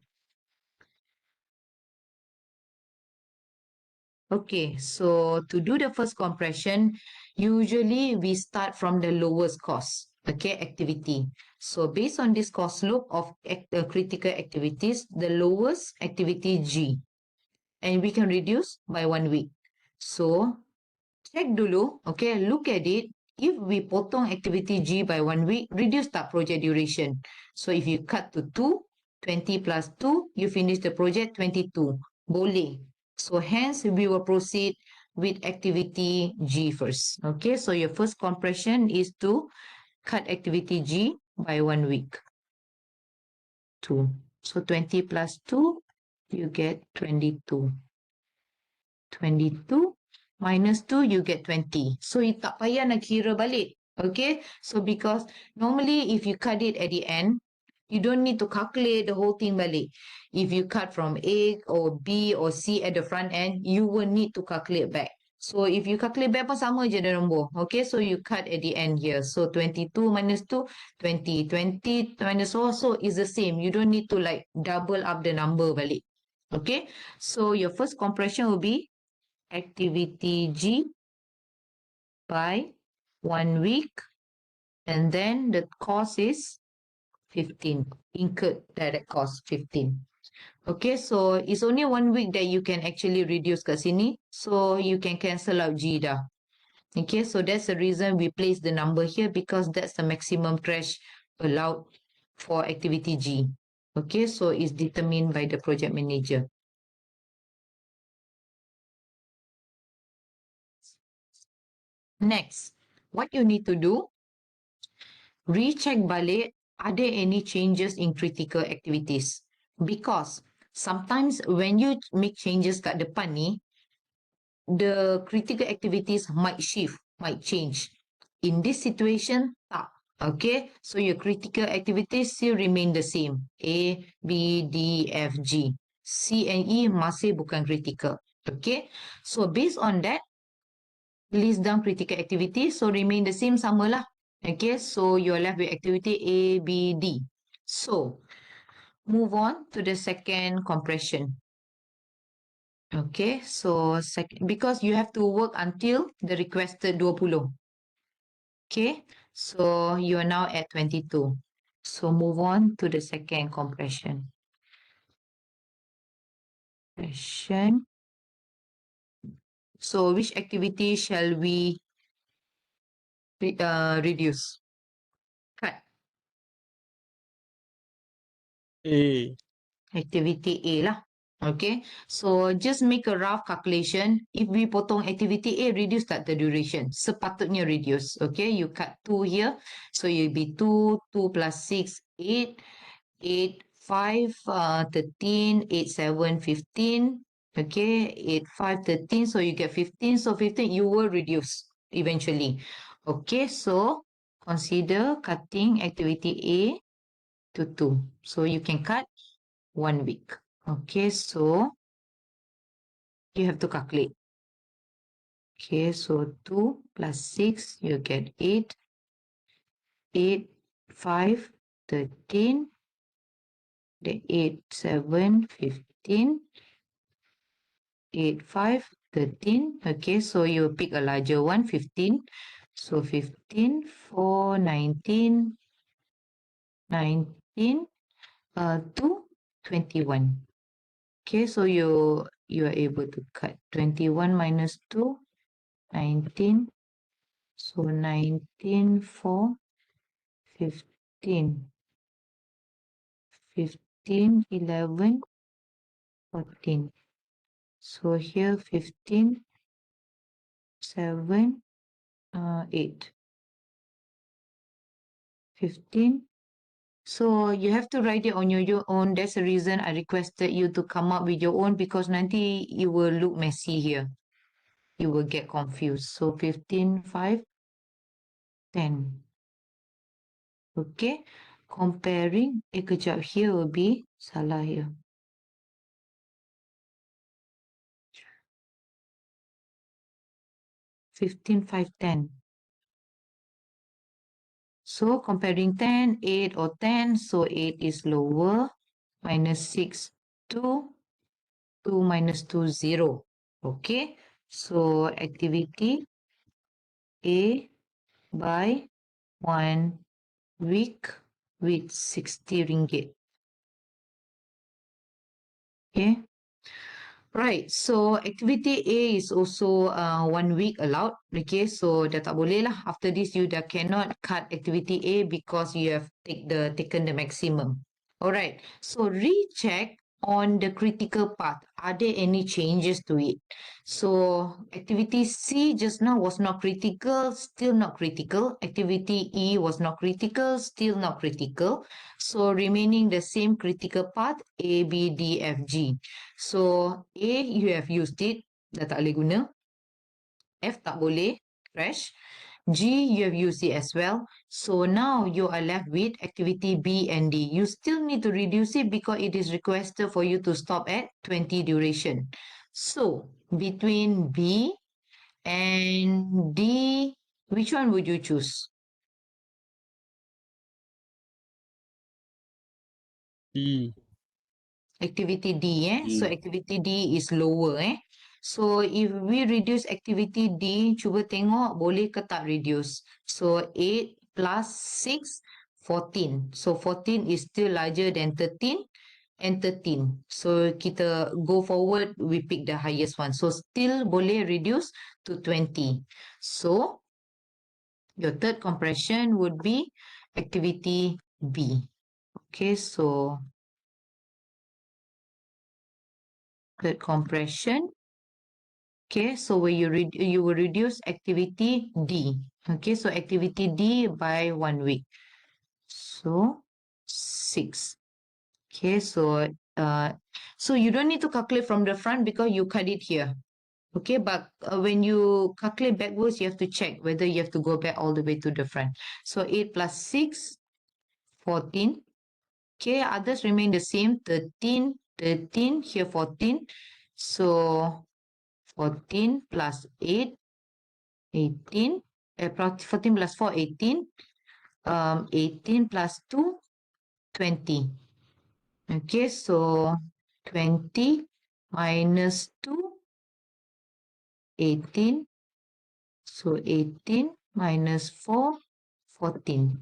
Okay, so to do the first compression, usually we start from the lowest cost, okay, activity. So based on this cost loop of critical activities, the lowest activity G, and we can reduce by 1 week. So check dulu, okay, look at it. If we potong activity G by 1 week, reduce that project duration. So if you cut to 2, 20 plus 2, you finish the project 22. Boleh. So hence we will proceed with activity G first. Okay, so your first compression is to cut activity G by 1 week. 2. So 20 plus 2, you get 22. 22 minus 2, you get 20. So, you tak payah nak kira balik. Okay? So, because normally if you cut it at the end, you don't need to calculate the whole thing balik. If you cut from A or B or C at the front end, you will need to calculate back. So, if you calculate back pun sama je the nombor. Okay? So, you cut at the end here. So, 22 minus 2, 20. 20 minus 4, so is the same. You don't need to like double up the number balik. Okay? So, your first compression will be activity G by 1 week, and then the cost is 15, incurred direct cost 15. Okay, so it's only 1 week that you can actually reduce kat sini. So you can cancel out G dah. Okay, so that's the reason we place the number here because that's the maximum crash allowed for activity G. Okay, so it's determined by the project manager. Next, what you need to do, recheck balik, are there any changes in critical activities? Because sometimes when you make changes kat depan ni, the critical activities might shift, might change. In this situation, tak. Okay, so your critical activities still remain the same. A, B, D, F, G. C and E masih bukan critical. Okay, so based on that, list down critical activity. So remain the same, sama lah. Okay, so you're left with activity A, B, D. So move on to the second compression. Okay, so because you have to work until the requested 20. Okay, so you are now at 22. So move on to the second compression. So which activity shall we reduce? Cut. A. Activity A lah. Okay, so just make a rough calculation. If we potong activity A, reduce tak the duration? Sepatutnya reduce. Okay, you cut 2 here. So you'll be 2, 2 plus 6, 8, 8, 5, 13, 8, 7, 15. Okay, 8, 5, 13. So you get 15. So 15, you will reduce eventually. Okay, so consider cutting activity A to 2. So you can cut 1 week. Okay, so you have to calculate. Okay, so 2 plus 6, you get 8. 8, 5, 13. The 8, 7, 15. 8, 5, 13. Okay, so you pick a larger one, 15. So 15, 4, 19, 19, 2, 21. Okay, so you are able to cut 21 minus 2, 19. So 19, 4, 15. 15, 11, 14. So here 15, 7, 8. 15. So you have to write it on your own. That's the reason I requested you to come up with your own because nanti you will look messy here. You will get confused. So 15, 5, 10. Okay. Comparing. Kejap. Here will be salah here. 15, 5, 10. So comparing 10, 8 or 10. So 8 is lower. Minus 6, 2. 2 minus 2, 0. Okay. So activity A by 1 week with 60 ringgit. Okay. Right, so activity A is also 1 week allowed. Okay, so dah tak boleh lah. After this, you dah cannot cut activity A because you have taken the maximum. Alright, so recheck on the critical path. Are there any changes to it? So activity C just now was not critical, still not critical. Activity E was not critical, still not critical. So remaining the same critical path A, B, D, F, G. So A, you have used it, dah tak boleh guna. F tak boleh, crash. G, you have used it as well. So now you are left with activity B and D. You still need to reduce it because it is requested for you to stop at 20 duration. So between B and D, which one would you choose? D. Activity D, So D. activity D is lower, So if we reduce activity D, cuba tengok boleh ke tak reduce. So 8 plus 6, 14. So 14 is still larger than 13. and 13. So kita go forward, we pick the highest one. So still boleh reduce to 20. So your third compression would be activity B. Okay, so third compression. Okay, so where you will reduce activity D. Okay, so activity D by 1 week. So 6. Okay, so you don't need to calculate from the front because you cut it here. Okay, but when you calculate backwards, you have to check whether you have to go back all the way to the front. So 8 plus 6, 14. Okay, others remain the same, 13, 13, here 14. So 14 plus 8, 18. 14 plus 4, 18. 18 plus 2, 20. Okay, so 20 minus 2, 18. So 18 minus 4, 14.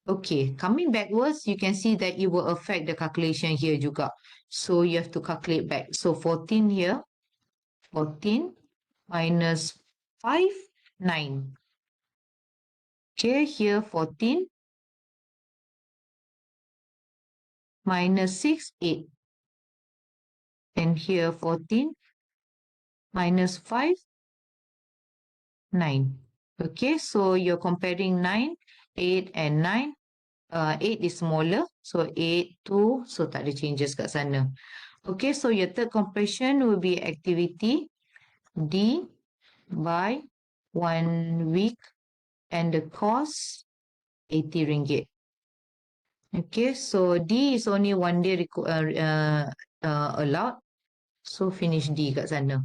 Okay, coming backwards, you can see that it will affect the calculation here juga. So you have to calculate back. So 14 here, 14 minus 5, 9. Okay, here 14 minus 6, 8. And here 14 minus 5, 9. Okay, so you're comparing 9, 8 and 9. 8 is smaller. So 8, 2. So tak ada changes kat sana. Okay, so your third compression will be activity D by 1 week and the cost 80 ringgit. Okay, so D is only 1 day allowed. So finish D kat sana.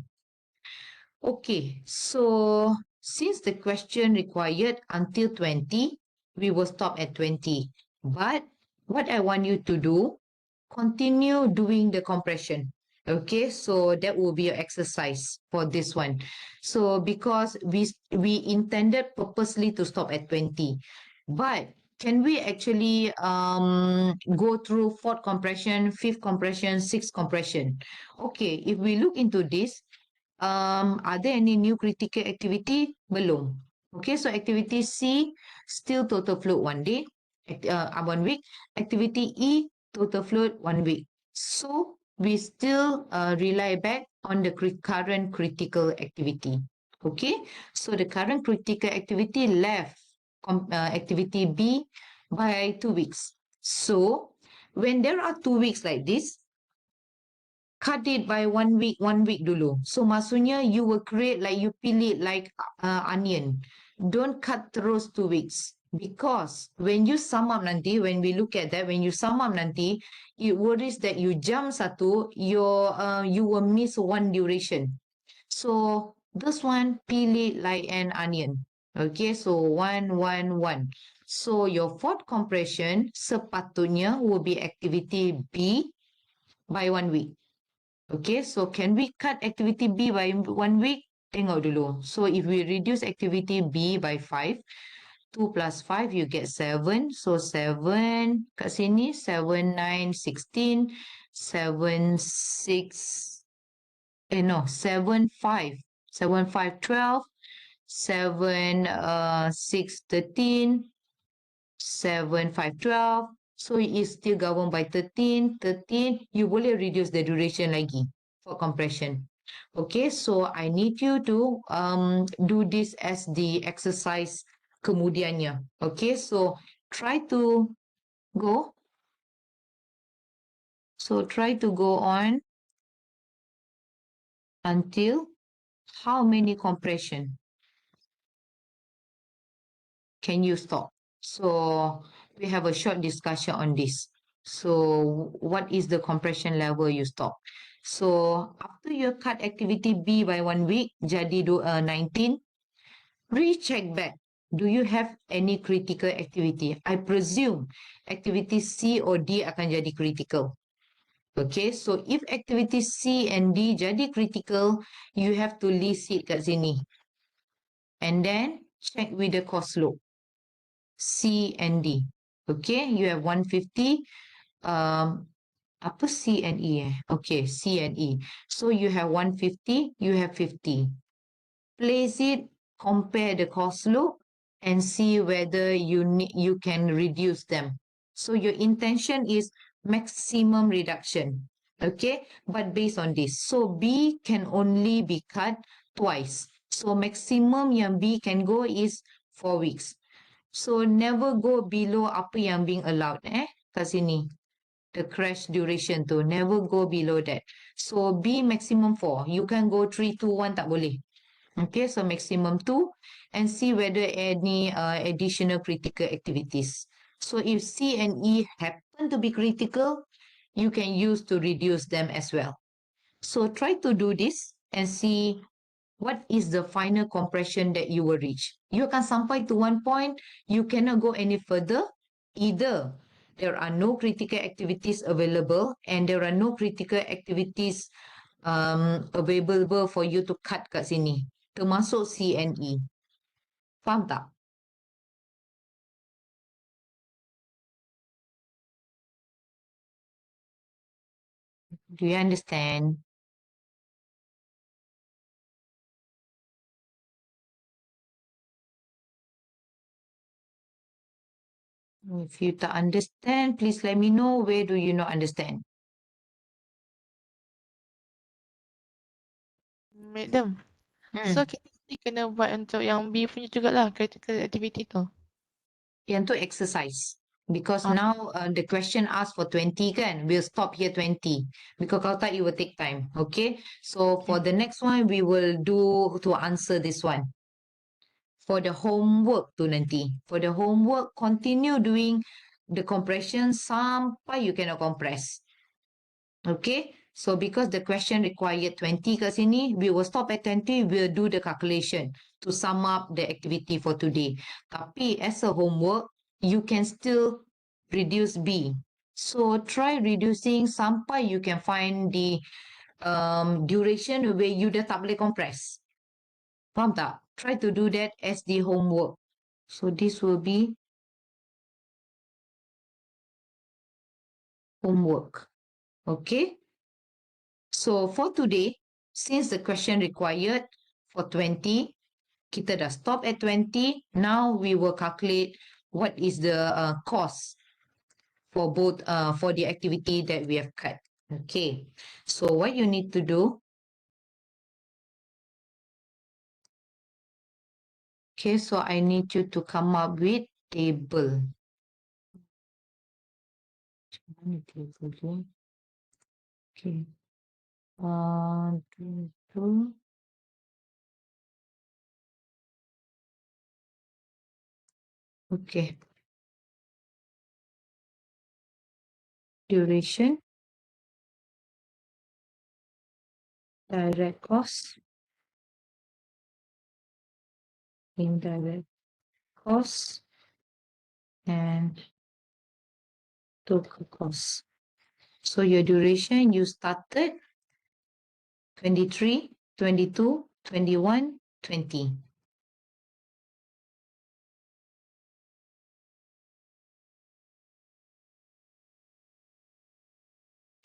Okay, so since the question required until 20, we will stop at 20. But what I want you to do, continue doing the compression. Okay, so that will be your exercise for this one. So because we intended purposely to stop at 20, but can we actually go through fourth compression, fifth compression, sixth compression? Okay, if we look into this, are there any new critical activity? Belum. Okay, so activity C, still total float 1 day, 1 week. Activity E, total float 1 week. So we still rely back on the current critical activity. Okay, so the current critical activity left activity B by 2 weeks. So when there are 2 weeks like this, cut it by 1 week dulu. So maksudnya you will create like you peel it like onion. Don't cut terus 2 weeks. Because when you sum up nanti, when we look at that, when you sum up nanti, it worries that you jump satu, you will miss one duration. So this one, peel it like an onion. Okay, so 1, 1, 1. So your fourth compression sepatutnya will be activity B by 1 week. Okay, so can we cut activity B by 1 week? Tengok dulu. So if we reduce activity B by 5, 2 plus 5, you get 7. So 7 kat sini, 7, 9, 16, 7, 6, no, 7, 5. 7, 5, 12, 7, 6, 13, 7, 5, 12. So it is still governed by 13, 13. You boleh reduce the duration lagi for compression. Okay, so I need you to do this as the exercise kemudiannya. Okay, so try to go. So try to go on until how many compression can you stop? So we have a short discussion on this. So what is the compression level you stop? So after you cut activity B by 1 week, jadi 19, recheck back. Do you have any critical activity? I presume activity C or D akan jadi critical. Okay, so if activity C and D jadi critical, you have to list it kat sini. And then check with the cost slope. C and D. Okay, you have 150. Apa C and E Okay, C and E. So you have 150, you have 50. Place it, compare the cost loop, and see whether you can reduce them. So your intention is maximum reduction. Okay, but based on this, so B can only be cut twice. So maximum yang B can go is 4 weeks. So never go below apa yang being allowed kat sini. The crash duration tu never go below that. So B maximum 4. You can go 3, 2, 1 tak boleh. Okay, so maximum 2 and see whether any additional critical activities. So if C and E happen to be critical, you can use to reduce them as well. So try to do this and see what is the final compression that you will reach. You akan sampai to one point, you cannot go any further. Either there are no critical activities available and there are no critical activities available for you to cut kat sini. Termasuk C and E. Faham tak? Do you understand? If you tak understand, please let me know where do you not understand. Madam, so kita mesti kena buat untuk yang B punya jugalah, critical activity tu. Yang tu exercise. Because Ah. now the question asked for 20 kan. We'll stop here 20. Because kalau tak, it will take time. Okay. So for the next one, we will do to answer this one. For the homework tu nanti. For the homework, continue doing the compression sampai you cannot compress. Okay. So because the question required 20 kat sini, we will stop at 20, we'll do the calculation to sum up the activity for today. Tapi as a homework, you can still reduce B. So try reducing sampai you can find the duration where you dah tak boleh compress. Faham tak? Try to do that as the homework. So this will be homework. Okay. So for today, since the question required for 20, kita dah stop at 20. Now we will calculate what is the cost for both for the activity that we have cut. Okay. So what you need to do. Okay, so I need you to come up with table. Mana table dia? Okay. Two. Okay. Duration. Direct cost. Indirect cost. And total cost. So your duration, you started 23, 22, 21, 20.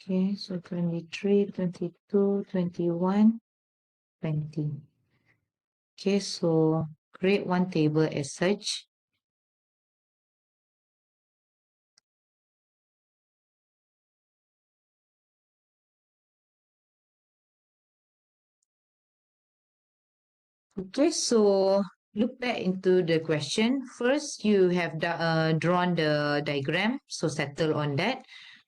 Okay, so 23, 22, 21, 20. Okay, so create one table as such. Okay, so look back into the question. First, you have drawn the diagram, so settle on that.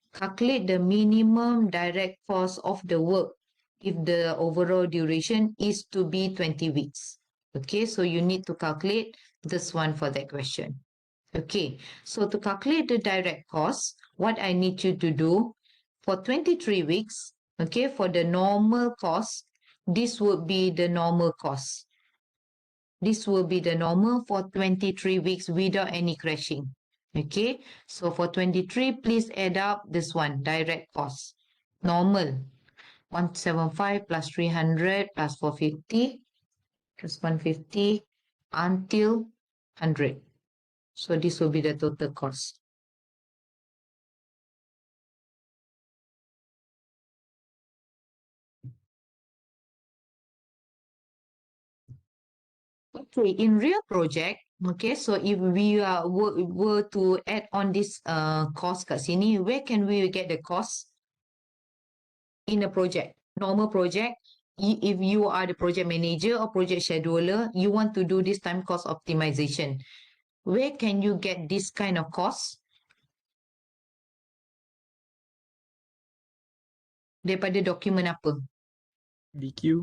Calculate the minimum direct cost of the work if the overall duration is to be 20 weeks. Okay, so you need to calculate this one for that question. Okay, so to calculate the direct cost, what I need you to do for 23 weeks, okay, for the normal cost, this would be the normal cost. This will be the normal for 23 weeks without any crashing. Okay, so for 23, please add up this one, direct cost. Normal, 175 plus 300 plus 450 plus 150 until 100. So this will be the total cost. Okay, in real project, okay, so if we were to add on this cost kat sini, where can we get the cost in a project? Normal project, if you are the project manager or project scheduler, you want to do this time cost optimization. Where can you get this kind of cost? Daripada dokumen apa? BQ.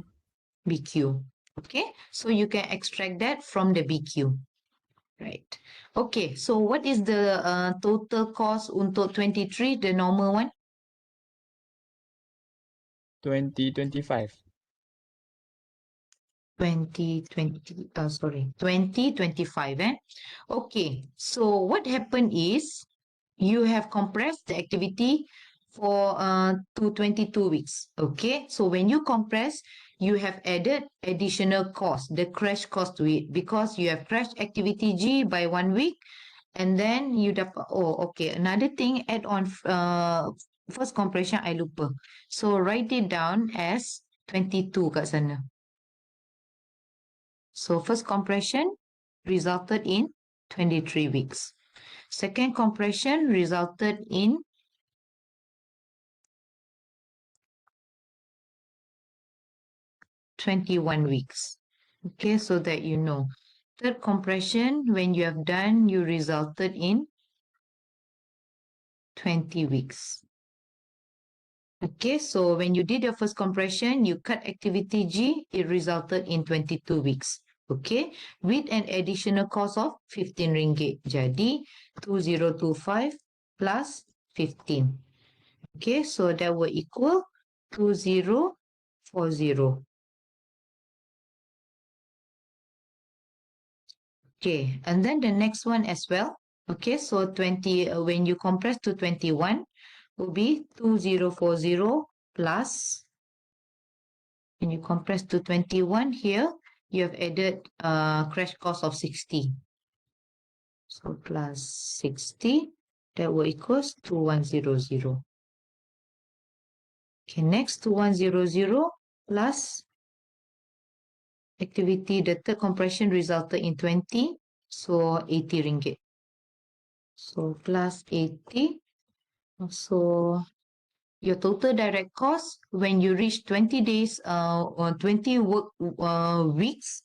BQ. Okay, so you can extract that from the BQ. Right. Okay, so what is the total cost untuk 23, the normal one? 2025. 2025, eh? Okay, so what happened is you have compressed the activity for to 22 weeks. Okay, so when you compress, you have added additional cost, the crash cost to it, because you have crashed activity G by 1 week, and then you dapat, oh, okay, another thing, add on first compression, I lupa. So write it down as 22 kat sana. So first compression resulted in 23 weeks. Second compression resulted in 21 weeks. Okay, so that you know. Third compression, when you have done, you resulted in 20 weeks. Okay, so when you did your first compression, you cut activity G, it resulted in 22 weeks. Okay, with an additional cost of 15 ringgit. Jadi, 2025 plus 15. Okay, so that will equal 2040. Okay, and then the next one as well. Okay, so 20, when you compress to 21, will be 2040 plus, when you compress to 21 here, you have added crash cost of 60. So plus 60, that will equals 2100. Okay, next 2100 plus activity, the third compression resulted in 20, so 80 ringgit. So plus 80, so your total direct cost when you reach 20 days or 20 work weeks,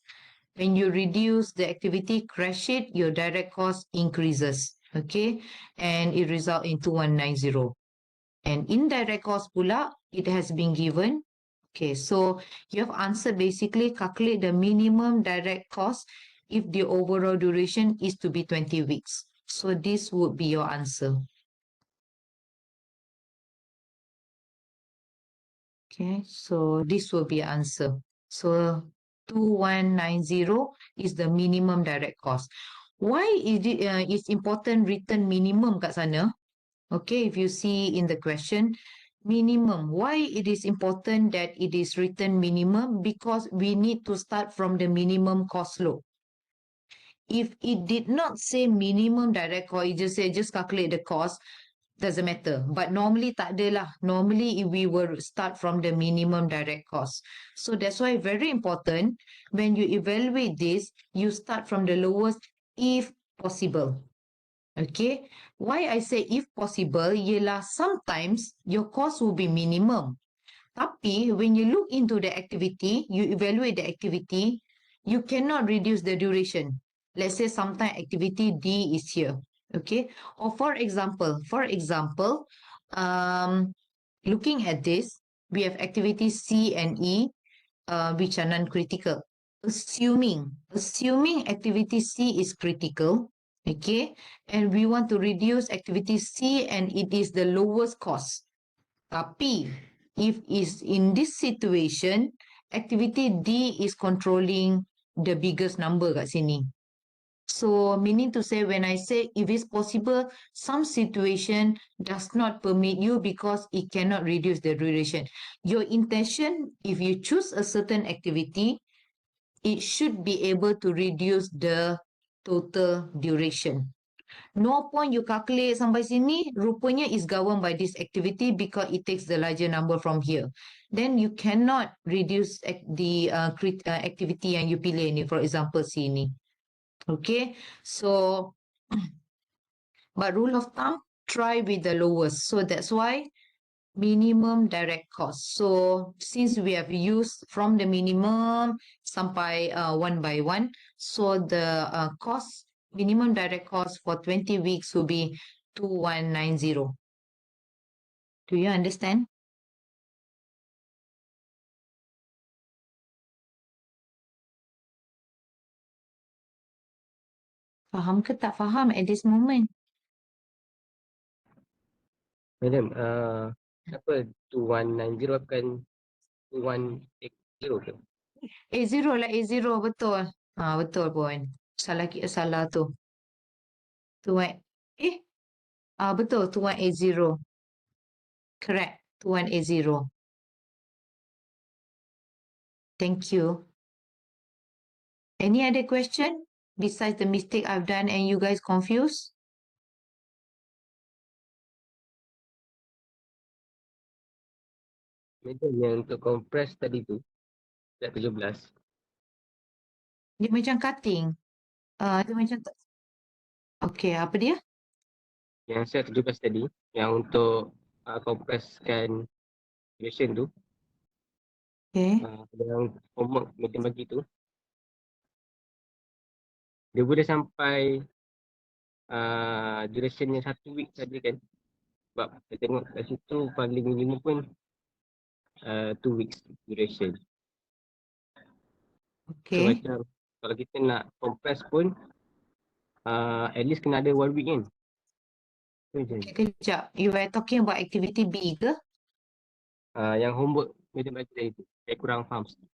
when you reduce the activity, crash it, your direct cost increases, okay, and it result in 2190. And indirect cost pula, it has been given. Okay, so you have answered basically calculate the minimum direct cost if the overall duration is to be 20 weeks. So this would be your answer. Okay, so this will be your answer. So 2190 is the minimum direct cost. Why is it it's important written minimum kat sana? Okay, if you see in the question, minimum. Why it is important that it is written minimum? Because we need to start from the minimum cost law. If it did not say minimum direct cost, it just say just calculate the cost, doesn't matter. But normally tak ada lah. Normally we will start from the minimum direct cost. So that's why very important when you evaluate this, you start from the lowest if possible. Okay, why I say if possible, ialah sometimes your cost will be minimum. Tapi when you look into the activity, you evaluate the activity, you cannot reduce the duration. Let's say sometimes activity D is here. Okay, or for example, looking at this, we have activity C and E, which are non-critical. Assuming activity C is critical, okay, and we want to reduce activity C and it is the lowest cost. Tapi, if is in this situation, activity D is controlling the biggest number kat sini. So, meaning to say, when I say if it's possible, some situation does not permit you because it cannot reduce the duration. Your intention, if you choose a certain activity, it should be able to reduce the total duration. No point you calculate sampai sini, rupanya is governed by this activity because it takes the larger number from here. Then you cannot reduce the activity yang you pilih ni, for example sini. Okay, so but rule of thumb, try with the lowest. So that's why minimum direct cost. So since we have used from the minimum sampai one by one, so the cost, minimum direct cost for 20 weeks will be 2190. Do you understand? Faham ke tak faham at this moment? Madam, apa 2190 bukan 2180 ke? A0 lah, A0 betul. Betul pun. Salah tu. Betul, 2180. Correct, 2180. Thank you. Any other question besides the mistake I've done and you guys confused? Madam, yang untuk compress tadi tu, kat 17. Dia macam cutting. Dia macam okay, apa dia? Yang set 17 tadi, yang untuk compresskan duration tu, Okay. yang homework madam bagi tu, dia boleh sampai durationnya 1 week saja kan? Sebab saya tengok kat situ paling minimum pun 2 weeks duration. So Okay. macam kalau kita nak compress pun at least kena ada 1 week kan? Tu je. Okay, kejap. You were talking about activity B ke? Yang homework madam bagi tadi tu, saya kurang faham sikit.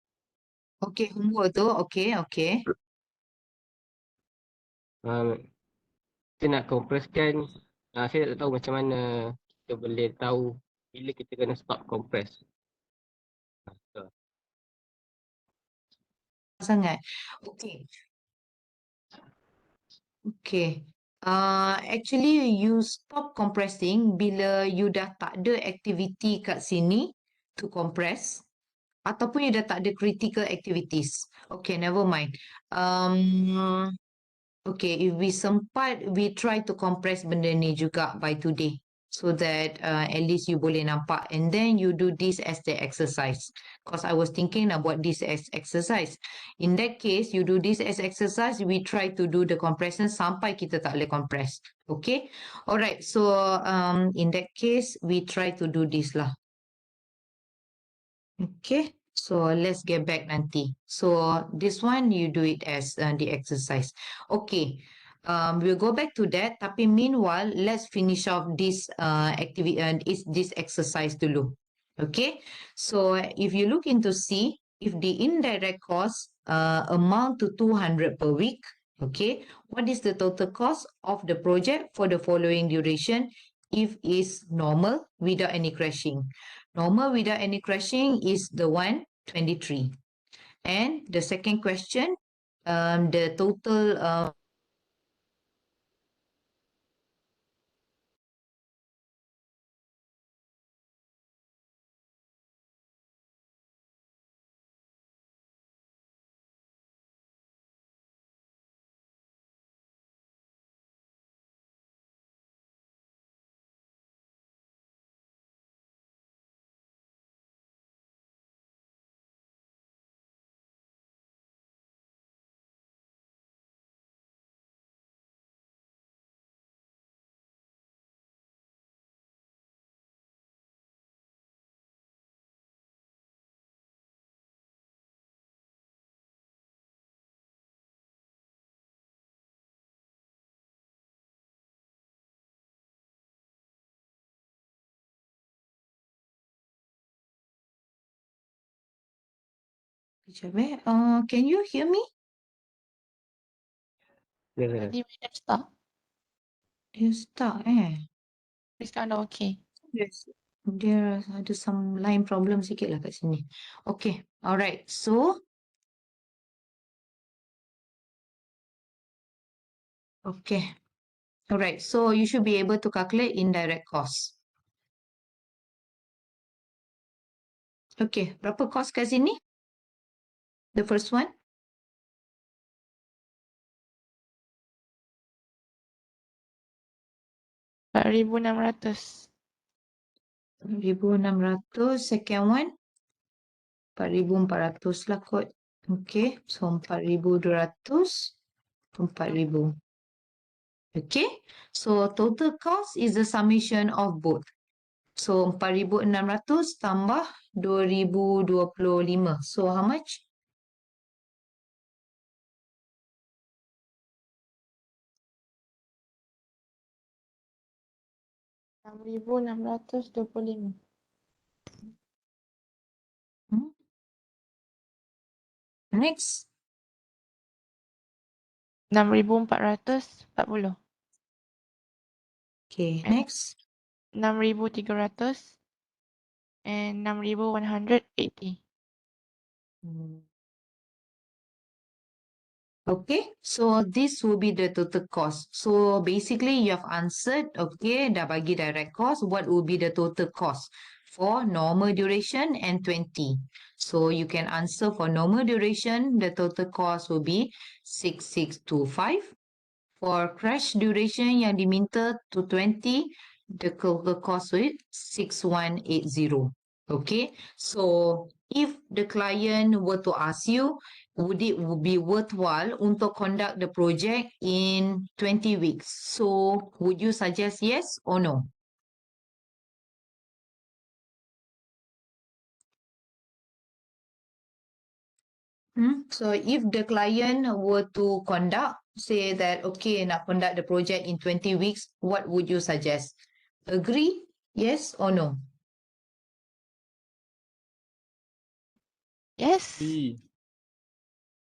Okay, homework tu. Okay, okay. Kita nak compresskan, saya tak tahu macam mana kita boleh tahu bila kita kena stop compress. So, Sangat. Okay. Okay. Actually, you stop compressing bila you dah tak ada activity kat sini to compress. Ataupun you dah tak ada critical activities. Okay, never mind. Okay, if we sempat, we try to compress benda ni juga by today. So that at least you boleh nampak. And then you do this as the exercise. Because I was thinking about this as exercise. In that case, you do this as exercise, we try to do the compression sampai kita tak boleh compress. Okay? Alright, so in that case, we try to do this lah. Okay, so let's get back nanti. So this one you do it as the exercise. Okay, we'll go back to that. Tapi meanwhile, let's finish off this activity and this exercise dulu. Okay, so if you look into C, if the indirect cost amount to 200 per week, okay, what is the total cost of the project for the following duration if is normal without any crashing? Normal without any crashing is the 123. And the second question, the total can you hear me? ya, Tadi madam stop. Dia stuck Tapi sekarang dah okay. Yes. Dia ada some line problem sikit lah kat sini. Okay, alright. So, okay. Alright, so you should be able to calculate indirect cost. Okay, berapa cost kat sini? The first one? 4,600. 1,600. Second one? 4,400 lah kot. Okay, so 4,200. 4,000. Okay, so total cost is the summation of both. So 4,600 tambah 2,025. So how much? 6,625. Hmm? Next. 6,440. Okay, And next. 6,300 and 6,180. Hmm. Okay, so this will be the total cost. So basically you have answered, okay, dah bagi direct cost, what will be the total cost for normal duration and 20. So you can answer for normal duration, the total cost will be 6,625. For crash duration yang diminta to 20, the total cost will 6,180. Okay, so if the client were to ask you, would it be worthwhile untuk conduct the project in 20 weeks? So would you suggest yes or no? So if the client were to conduct, say that, okay, nak conduct the project in 20 weeks, what would you suggest? Agree? Yes or no? Yes. B.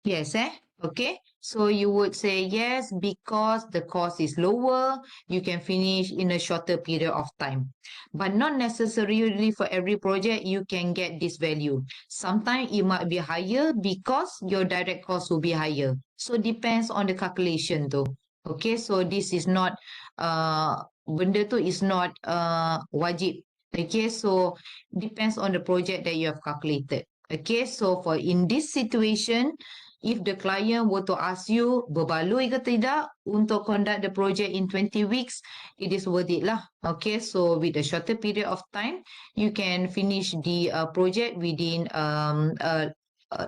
Yes, eh? Okay. So you would say yes because the cost is lower, you can finish in a shorter period of time. But not necessarily for every project you can get this value. Sometimes it might be higher because your direct cost will be higher. So depends on the calculation though. Okay, so this is not benda tu is not wajib. Okay, so depends on the project that you have calculated. Okay, so for in this situation, if the client were to ask you berbaloi ke tidak untuk conduct the project in 20 weeks, it is worth it lah. Okay, so with a shorter period of time, you can finish the project within a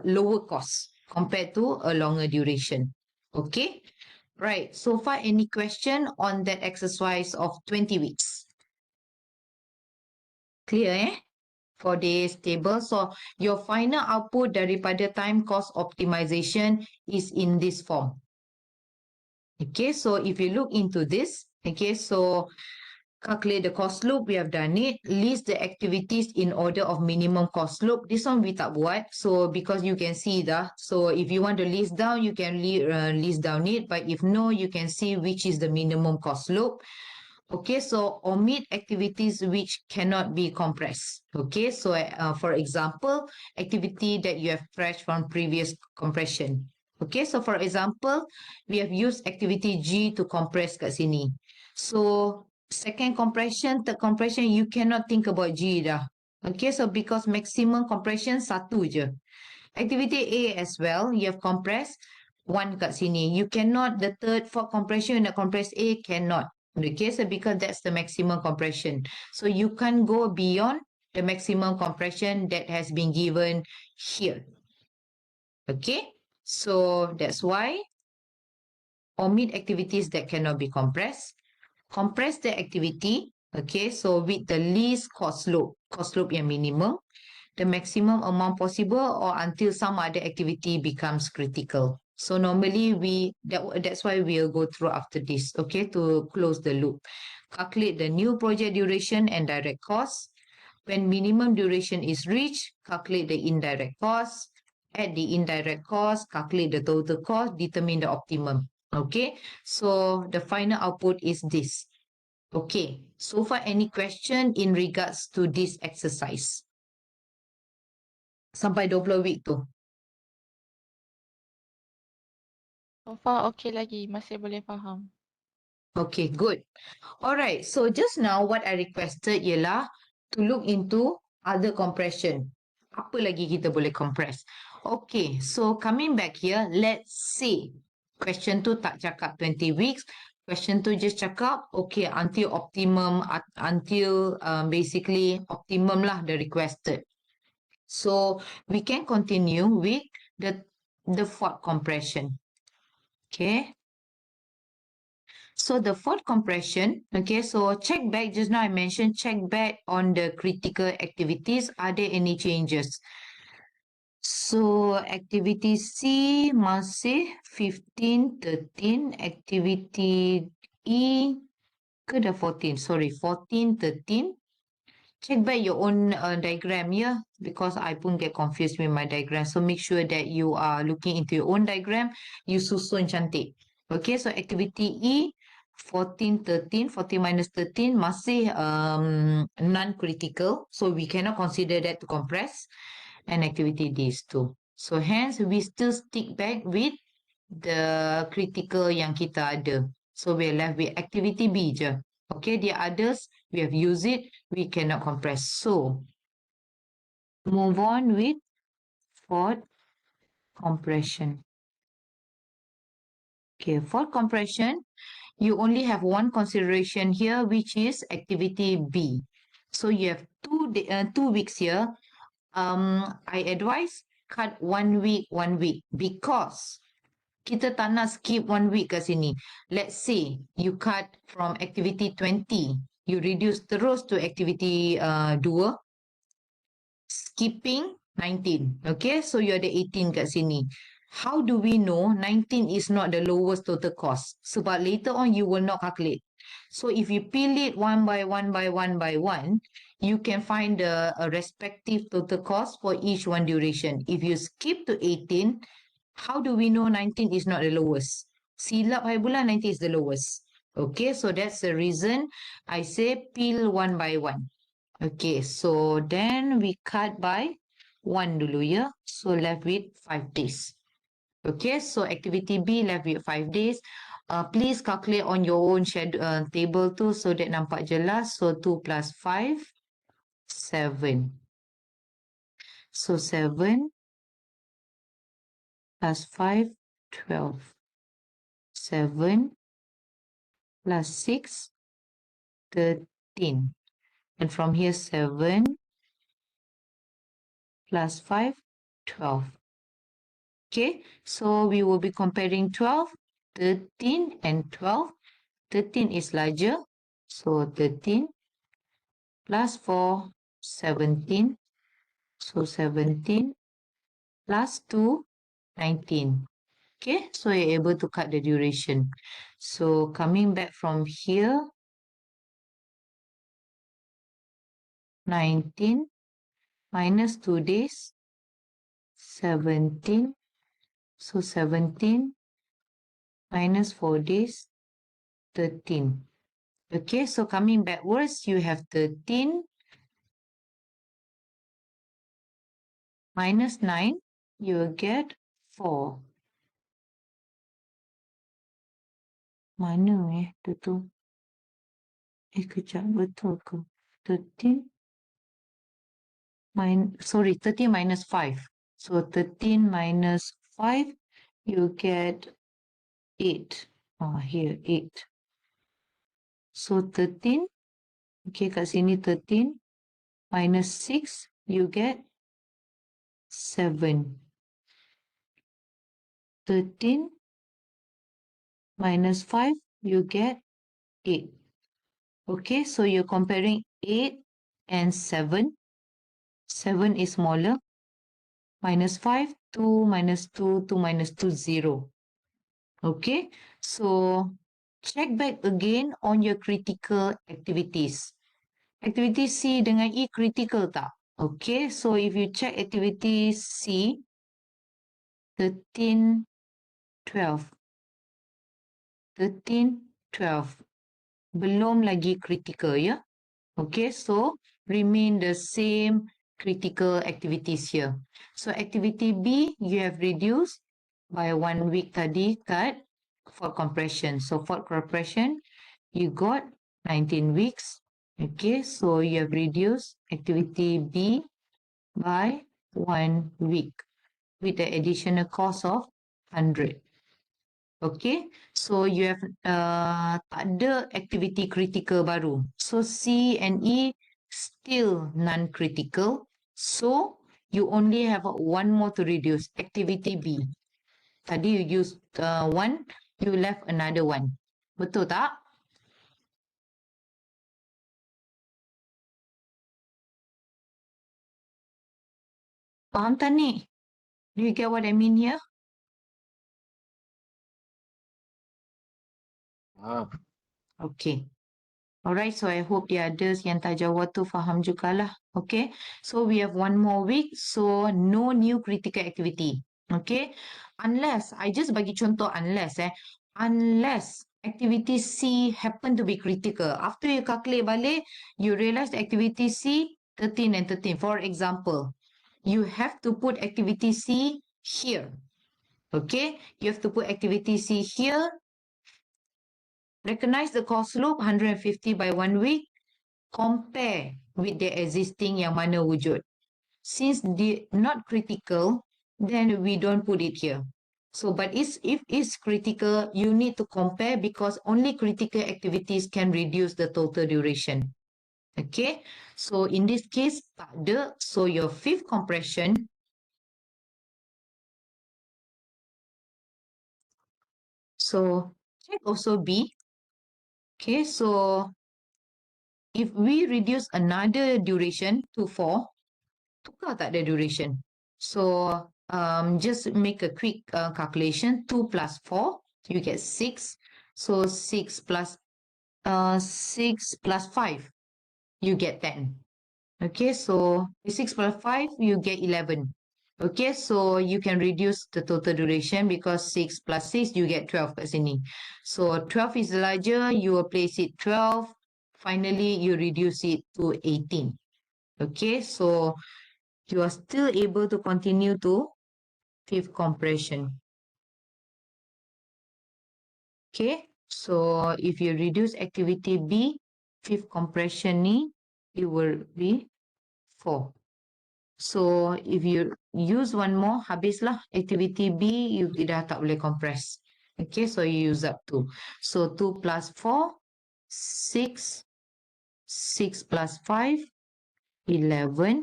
lower cost compared to a longer duration. Okay, right. So far, any question on that exercise of 20 weeks? Clear, eh? For this table. So your final output daripada time cost optimization is in this form. Okay, so if you look into this, okay, so calculate the cost loop, we have done it. List the activities in order of minimum cost loop. This one we tak buat. So because you can see dah. So if you want to list down, you can list down it. But if no, you can see which is the minimum cost loop. Okay, so omit activities which cannot be compressed. Okay, so for example, activity that you have fetched from previous compression. Okay, so for example, we have used activity G to compress kat sini. So second compression, third compression, you cannot think about G dah. Okay, so because maximum compression satu je. Activity A as well, you have compressed one kat sini. You cannot, the third, fourth compression, you nak compress A, cannot. Okay, so because that's the maximum compression. So you can't go beyond the maximum compression that has been given here. Okay, so that's why omit activities that cannot be compressed. Compress the activity, okay, so with the least cost loop yang minimum, the maximum amount possible or until some other activity becomes critical. So normally that's why we'll go through after this, okay, to close the loop. Calculate the new project duration and direct cost. When minimum duration is reached, calculate the indirect cost. Add the indirect cost, calculate the total cost, determine the optimum. Okay, so the final output is this. Okay, so far any question in regards to this exercise? Sampai 20 week tu. So far okay lagi, masih boleh faham. Okay, good. Alright, so just now what I requested ialah to look into other compression. Apa lagi kita boleh compress? Okay, so coming back here, let's say question tu tak cakap 20 weeks. Question tu just cakap, okay, until optimum, until basically optimum lah the requested. So we can continue with the fourth compression. Okay. So the fourth compression, okay, so check back, just now I mentioned check back on the critical activities. Are there any changes? So activity C masih 15, 13. Activity E ke dah 14? Sorry, 14, 13. Check back your own diagram, yeah, because I pun get confused with my diagram. So make sure that you are looking into your own diagram. You susun cantik. Okay, so activity E, 14, 13. 14 minus 13 masih non-critical. So we cannot consider that to compress. And activity D is 2. So hence, we still stick back with the critical yang kita ada. So we're left with activity B je. Okay, the others, we have used it, we cannot compress. So, move on with fourth compression. Okay, for compression, you only have one consideration here, which is activity B. So you have 2 weeks here. I advise cut 1 week, 1 week, because kita tak nak skip 1 week kat sini. Let's say you cut from activity 20, you reduce terus to activity 2, skipping 19. Okay, so you ada 18 kat sini. How do we know 19 is not the lowest total cost? Sebab later on you will not calculate. So if you peel it one by one by one by one, you can find the respective total cost for each one duration. If you skip to 18, how do we know 19 is not the lowest? Silap hai bulan 19 is the lowest. Okay, so that's the reason I say peel one by one. Okay, so then we cut by 1 dulu ya. So left with 5 days. Okay, so activity B left with 5 days. Please calculate on your own schedule, table tu so that nampak jelas. So 2 plus 5, 7. So 7 plus 5, 12. 7 plus 6, 13. And from here, 7 plus 5, 12. Okay, so we will be comparing 12, 13, and 12. 13 is larger, so 13 plus 4, 17. So 17 plus 2, 19. Okay, so you're able to cut the duration. So coming back from here, 19 minus 2 days, 17. So 17 minus 4 days, 13. Okay, so coming backwards, you have 13 minus 9, you will get 4. Mana tu? Kejap, betul ke? 13 13 minus 5. So 13 minus 5, you get 8. Here, 8. So 13, okay, kat sini 13 minus 6, you get 7. 13 minus 5, you get 8. Okay, so you're comparing 8 and 7. 7 is smaller. Minus 5, 2 minus 2, 2 minus 2, 0. Okay, so check back again on your critical activities. Activity C dengan E critical tak? Okay, so if you check activity C, 13, 12. 13, 12. Belum lagi critical ya. Okay, so remain the same critical activities here. So activity B, you have reduced by 1 week tadi cut for compression. So for compression, You got 19 weeks. Okay, so you have reduced activity B by 1 week with the additional cost of 100. Okay, so you have tak ada activity critical baru. So C and E still non-critical. So you only have one more to reduce, activity B. Tadi you used one, you left another one. Betul tak? Faham tak ni? Do you get what I mean here? Ah, Okay. Alright, so I hope the others yang tajawab tu faham jugalah. Okay, so we have one more week, so no new critical activity. Okay, unless, I just bagi contoh unless activity C happen to be critical. After you calculate balik, you realise the activity C 13 and 13. For example, you have to put activity C here. Okay, you have to put activity C here. Recognize the cost loop 150 by 1 week. Compare with the existing yang mana wujud. Since they not critical, then we don't put it here. So, but if it's critical, you need to compare because only critical activities can reduce the total duration. Okay, so in this case, tak ada. So your fifth compression, so check also B. Okay, so if we reduce another duration to 4, tukar tak ada duration. So just make a quick calculation. 2 plus 4, you get 6. So 6 plus 5, you get 10. Okay, so 6 plus 5, you get 11. Okay, so you can reduce the total duration because 6 plus 6, you get 12 kat sini. So 12 is larger, you will place it 12. Finally, you reduce it to 18. Okay, so you are still able to continue to fifth compression. Okay, so if you reduce activity B, fifth compression ni, it will be 4. So if you use one more, habislah activity B, you dah tak boleh compress. Okay, so you use up 2. So 2 plus 4, 6. 6 plus 5, 11.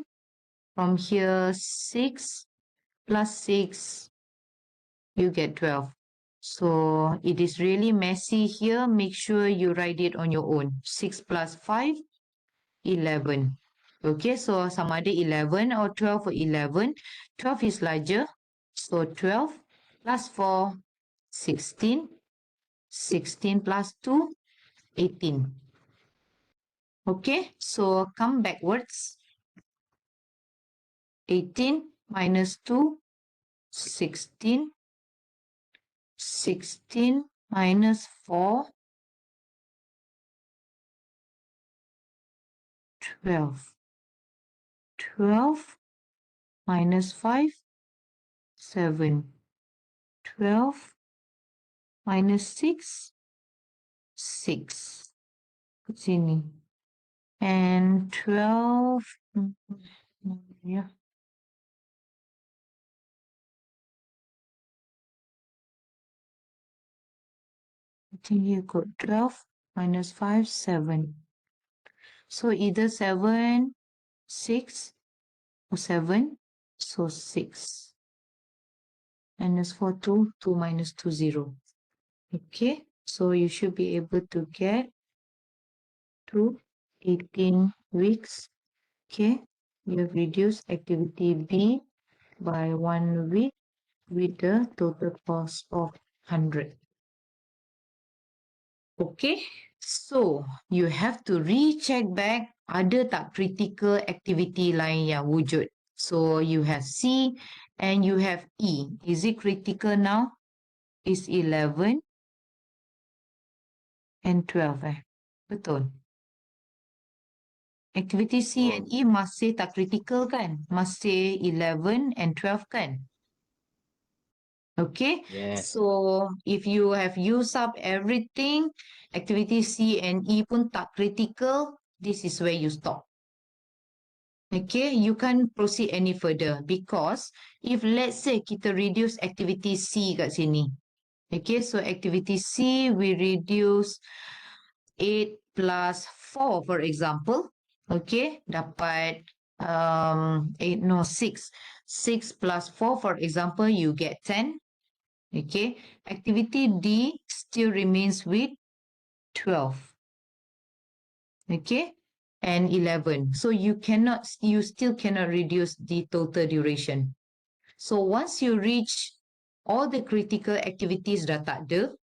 From here, 6 plus 6, you get 12. So it is really messy here. Make sure you write it on your own. 6 plus 5, 11. Okay, so sama ada 11 or 12 or 11. 12 is larger. So 12 plus 4, 16. 16 plus 2, 18. Okay, so come backwards. 18 minus 2, 16. 16 minus 4, 12. 12 minus 5, 7. 12 minus 6, 6. Put sini. And 12, yeah. I think you got 12 minus 5, 7. So either 7, 6, or 7. So 6. Minus 4, 2. 2 minus 2, 0. Okay. So you should be able to get to 18 weeks. Okay. You have reduced activity B by 1 week with the total cost of 100. Okay, so you have to recheck back ada tak critical activity lain yang wujud. So you have C and you have E. Is it critical now? Is 11 and 12 Betul. Activity C and E masih tak critical kan? Masih 11 and 12 kan? Okay, Yes. so if you have used up everything, activity C and E pun tak critical, this is where you stop. Okay, you can't proceed any further because if let's say kita reduce activity C kat sini. Okay, so activity C we reduce 8 plus 4 for example. Okay, dapat 8 no 6. 6 plus 4 for example you get 10. Okay, activity D still remains with 12. Okay, and 11. So you still cannot reduce the total duration. So once you reach all the critical activities dah tak ada,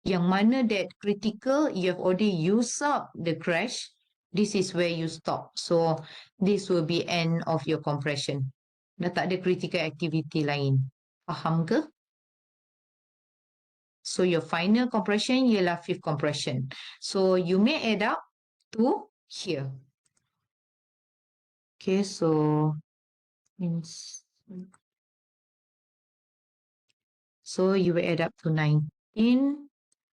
yang mana that critical you have already used up the crash, this is where you stop. So this will be end of your compression. Dah tak ada critical activity lain. Faham ke? So your final compression ialah fifth compression. So you may add up to here. Okay, so means so you will add up to 19,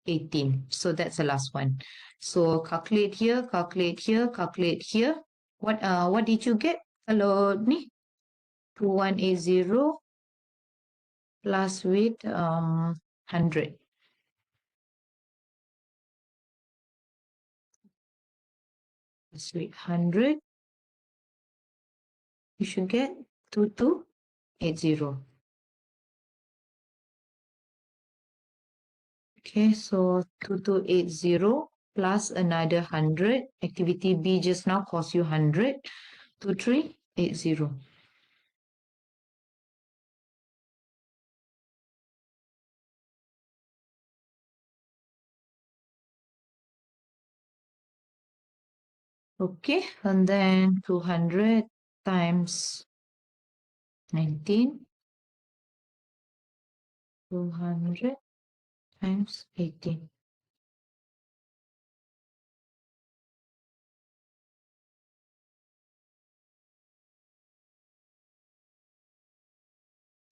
18. So that's the last one. So calculate here, calculate here, calculate here. What did you get? Kalau ni 2180 plus with 100. Plus with 100. You should get 2280. Okay, so 2280 plus another 100. Activity B just now cost you 100. 2380. Okay, and then 200 times 19. 200 times 18.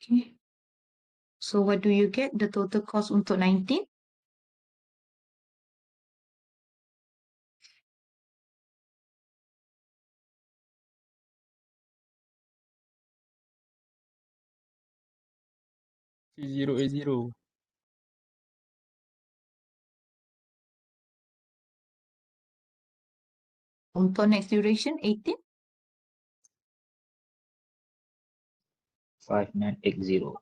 Okay. So what do you get? The total cost untuk 19? C080. Untuk next duration 18? 5980.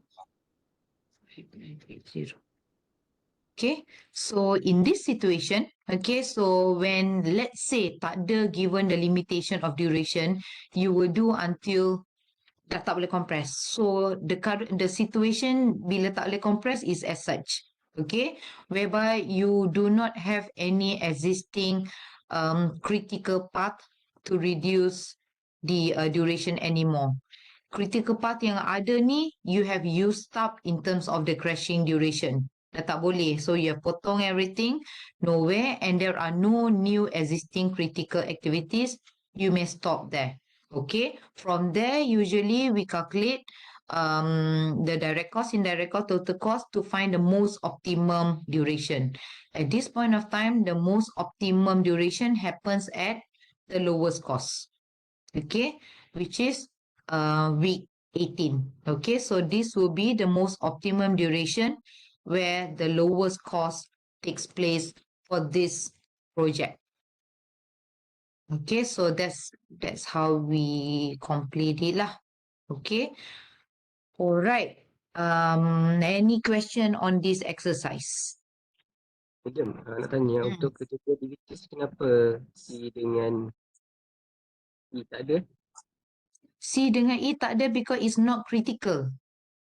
5980. Okay, so in this situation, okay, so when let's say tak ada given the limitation of duration, you will do until dah tak boleh compress. So the situation bila tak boleh compress is as such, okay, whereby you do not have any existing critical path to reduce the duration anymore. Critical path yang ada ni, you have used up in terms of the crashing duration. Dah tak boleh. So you have potong everything, nowhere, and there are no new existing critical activities. You may stop there. Okay. From there, usually we calculate the direct cost, indirect cost, total cost to find the most optimum duration. At this point of time, the most optimum duration happens at the lowest cost. Okay, which is week 18. Okay, so this will be the most optimum duration where the lowest cost takes place for this project. Okay, so that's how we complete it lah. Okay. All right. Any question on this exercise? Jom, nak tanya untuk critical activities kenapa C dengan E tak ada? C dengan E tak ada because it's not critical.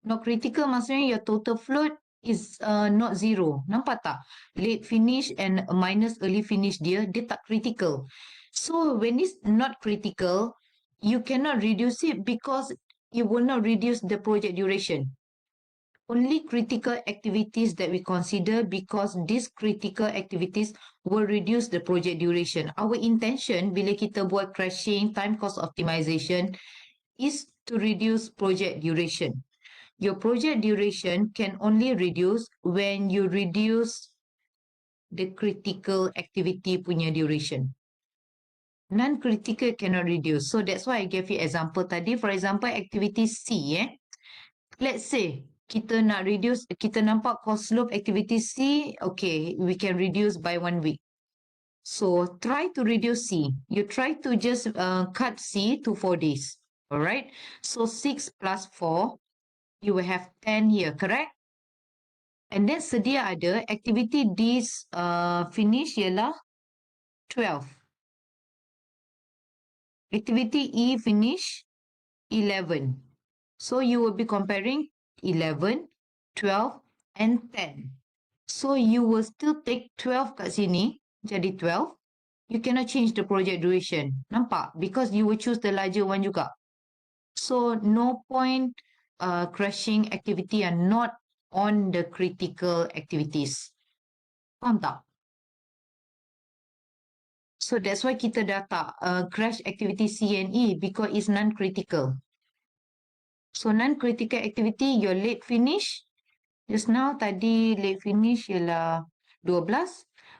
Not critical maksudnya your total float is not zero. Nampak tak? Late finish and minus early finish dia tak critical. So when it's not critical, you cannot reduce it because it will not reduce the project duration. Only critical activities that we consider because these critical activities will reduce the project duration. Our intention bila kita buat crashing, time cost optimization is to reduce project duration. your project duration can only reduce when you reduce the critical activity punya duration. Non-critical cannot reduce. So that's why I gave you example tadi. For example, activity C. Let's say kita nak reduce, kita nampak cost slope activity C, okay, we can reduce by 1 week. So try to reduce C. You try to just cut C to 4 days. All right. So 6 plus 4, you will have 10 here, correct? And then sedia ada activity D finish ialah 12. Activity E finish 11. So you will be comparing 11, 12 and 10. So you will still take 12 kat sini, jadi 12. You cannot change the project duration. Nampak? Because you will choose the larger one juga. So no point crashing activity and not on the critical activities. Faham tak? So that's why kita dah tak crash activity C and E because it's non-critical. So non-critical activity, your late finish, just now tadi late finish ialah 12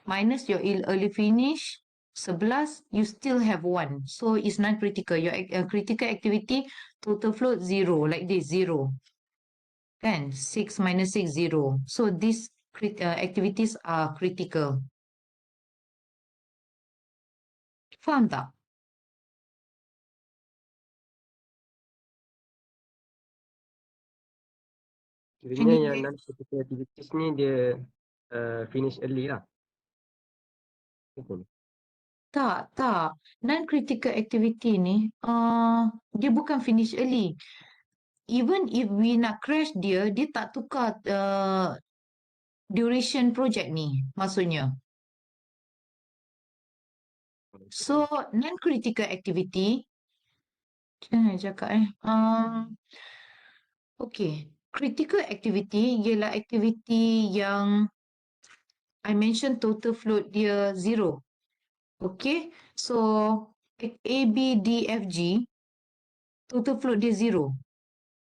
minus your early finish 11, you still have 1. So it's non-critical. Your critical activity total float 0, like this, 0. Kan? 6 minus 6, 0. So these activities are critical. Faham tak? Kiranya you yang get- non-critical activities ni dia finish early lah. Betul. Tak. Non-critical activity ni, dia bukan finish early. Even if we nak crash dia tak tukar duration project ni, maksudnya. So, non-critical activity, macam mana nak cakap okay, critical activity ialah activity yang I mention total float dia 0. Okay, so A, B, D, F, G, total float dia 0.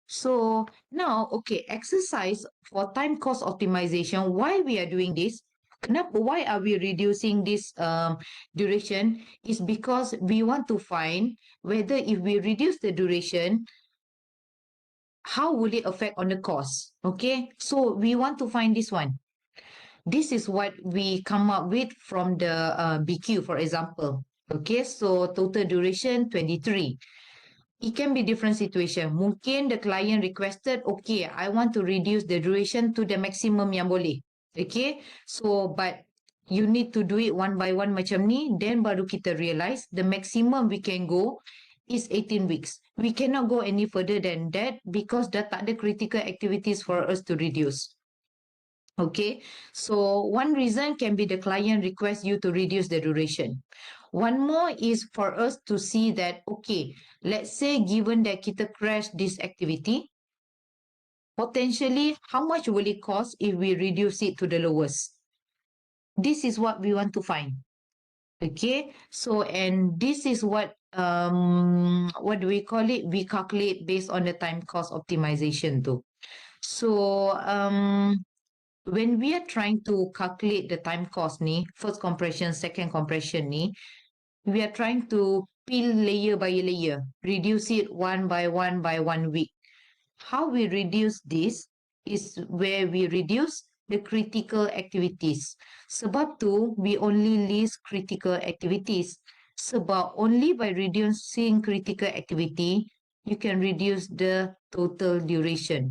So now, okay, exercise for time cost optimization. Why we are doing this? Why are we reducing this duration? Is because we want to find whether if we reduce the duration, how will it affect on the cost? Okay, so we want to find this one. This is what we come up with from the BQ, for example. Okay, so total duration 23. It can be different situation. Mungkin the client requested, okay, I want to reduce the duration to the maximum yang boleh. Okay, so but you need to do it one by one macam ni, then baru kita realise the maximum we can go is 18 weeks. We cannot go any further than that because dah tak ada critical activities for us to reduce. Okay, so one reason can be the client requests you to reduce the duration. One more is for us to see that, okay, let's say given that kita crash this activity, potentially how much will it cost if we reduce it to the lowest? This is what we want to find. Okay, so and this is what do we call it? We calculate based on the time cost optimization too. So when we are trying to calculate the time cost ni, first compression, second compression ni, we are trying to peel layer by layer, reduce it one by one week. How we reduce this is where we reduce the critical activities. Sebab tu, we only list critical activities. Sebab only by reducing critical activity, you can reduce the total duration.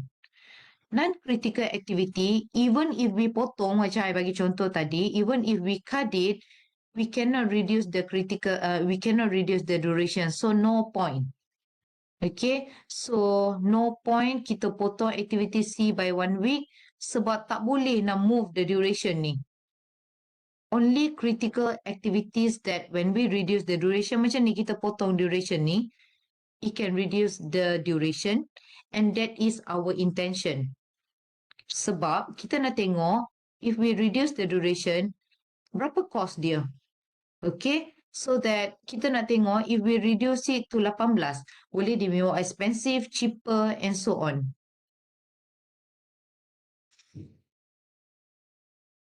Non-critical activity, even if we potong, macam I bagi contoh tadi, even if we cut it, we cannot reduce the we cannot reduce the duration. So no point. Okay, so no point kita potong activity C by 1 week sebab tak boleh nak move the duration ni. Only critical activities that when we reduce the duration, macam ni kita potong duration ni, it can reduce the duration and that is our intention. Sebab kita nak tengok if we reduce the duration, berapa cost dia? Okay, so that kita nak tengok if we reduce it to 18, boleh dia more expensive, cheaper and so on.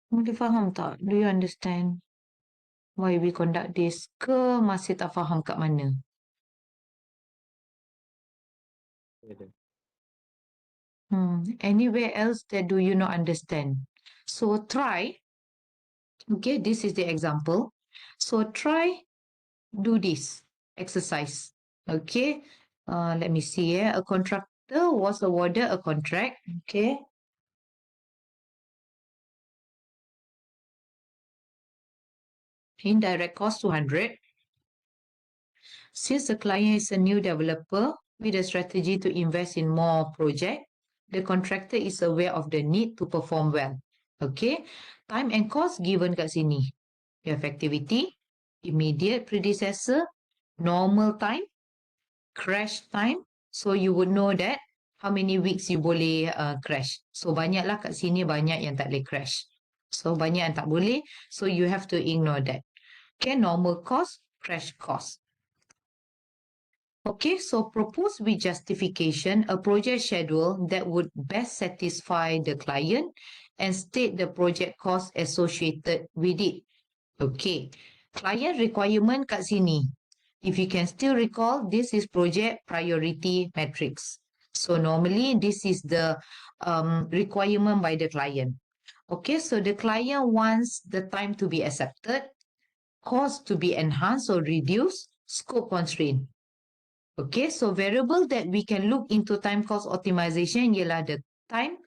Boleh faham tak? Do you understand why we conduct this? Ke masih tak faham kat mana? Anywhere else that do you not understand? So try. Okay, this is the example. So try do this exercise. Okay, let me see. A contractor was awarded a contract. Okay. Indirect cost 200. Since the client is a new developer with a strategy to invest in more project, the contractor is aware of the need to perform well. Okay, time and cost given kat sini. You have activity, immediate predecessor, normal time, crash time. So you would know that how many weeks you boleh crash. So banyaklah kat sini banyak yang tak boleh crash. So banyak yang tak boleh. So you have to ignore that. Okay, normal cost, crash cost. Okay, so propose with justification a project schedule that would best satisfy the client and state the project cost associated with it. Okay, client requirement kat sini. If you can still recall, this is project priority matrix. So normally this is the requirement by the client. Okay, so the client wants the time to be accepted, cost to be enhanced or reduced, scope constraint. Okay, so variable that we can look into time cost optimization ialah the time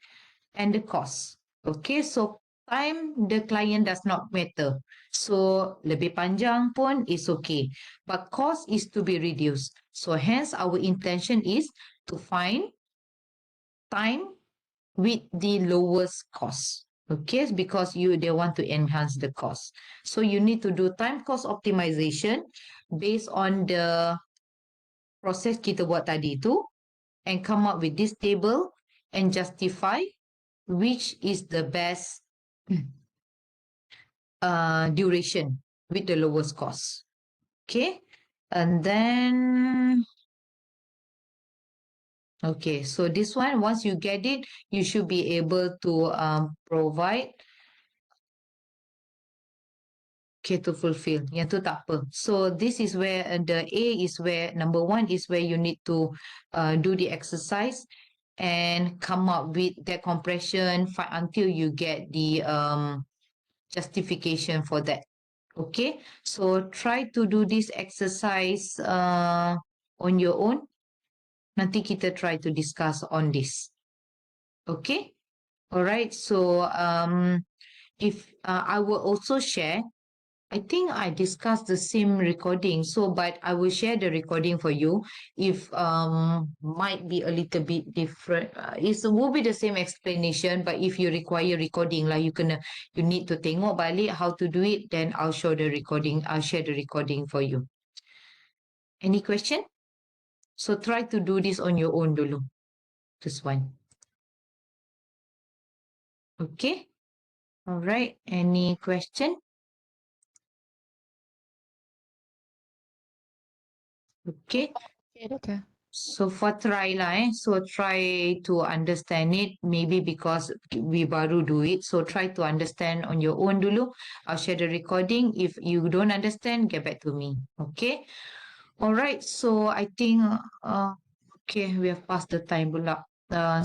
and the cost. Okay, so time the client does not matter. So lebih panjang pun is okay. But cost is to be reduced. So hence our intention is to find time with the lowest cost. Okay, because they want to enhance the cost. So you need to do time cost optimization based on the proses kita buat tadi tu and come up with this table and justify which is the best duration with the lowest cost. Okay, and then okay, so this one once you get it, you should be able to provide. Okay, to fulfill. Yang tu tak apa. So this is where the A is where number 1 is where you need to do the exercise and come up with that compression until you get the justification for that. Okay, so try to do this exercise on your own. Nanti kita try to discuss on this. Okay, all right. So if I will also share. I think I discussed the same recording. So, but I will share the recording for you. If might be a little bit different. It will be the same explanation, but if you require recording lah, you need to tengok balik how to do it. Then I'll show the recording. I'll share the recording for you. Any question? So try to do this on your own dulu. This one. Okay. All right. Any question? Okay. Okay, Doktor. So for try lah So try to understand it. Maybe because we baru do it. So try to understand on your own dulu. I'll share the recording. If you don't understand, get back to me. Okay. All right. So I think okay, we have passed the time pula.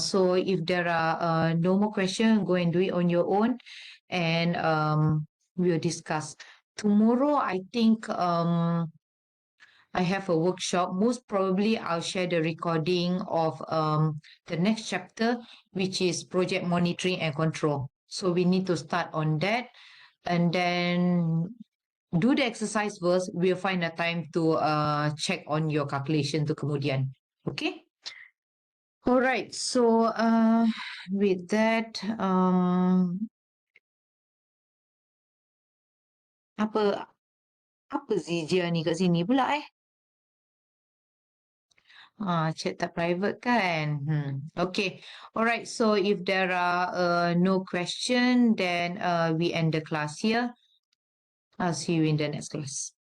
So if there are no more questions, go and do it on your own, and we'll discuss tomorrow. I think I have a workshop. Most probably, I'll share the recording of the next chapter, which is project monitoring and control. So we need to start on that, and then do the exercise first. We'll find a time to check on your calculation to kemudian. Okay. All right. So with that, apa Zizia ni kat sini pula chat tak private kan? Okay. Alright. So if there are no question, then we end the class here. I'll see you in the next class.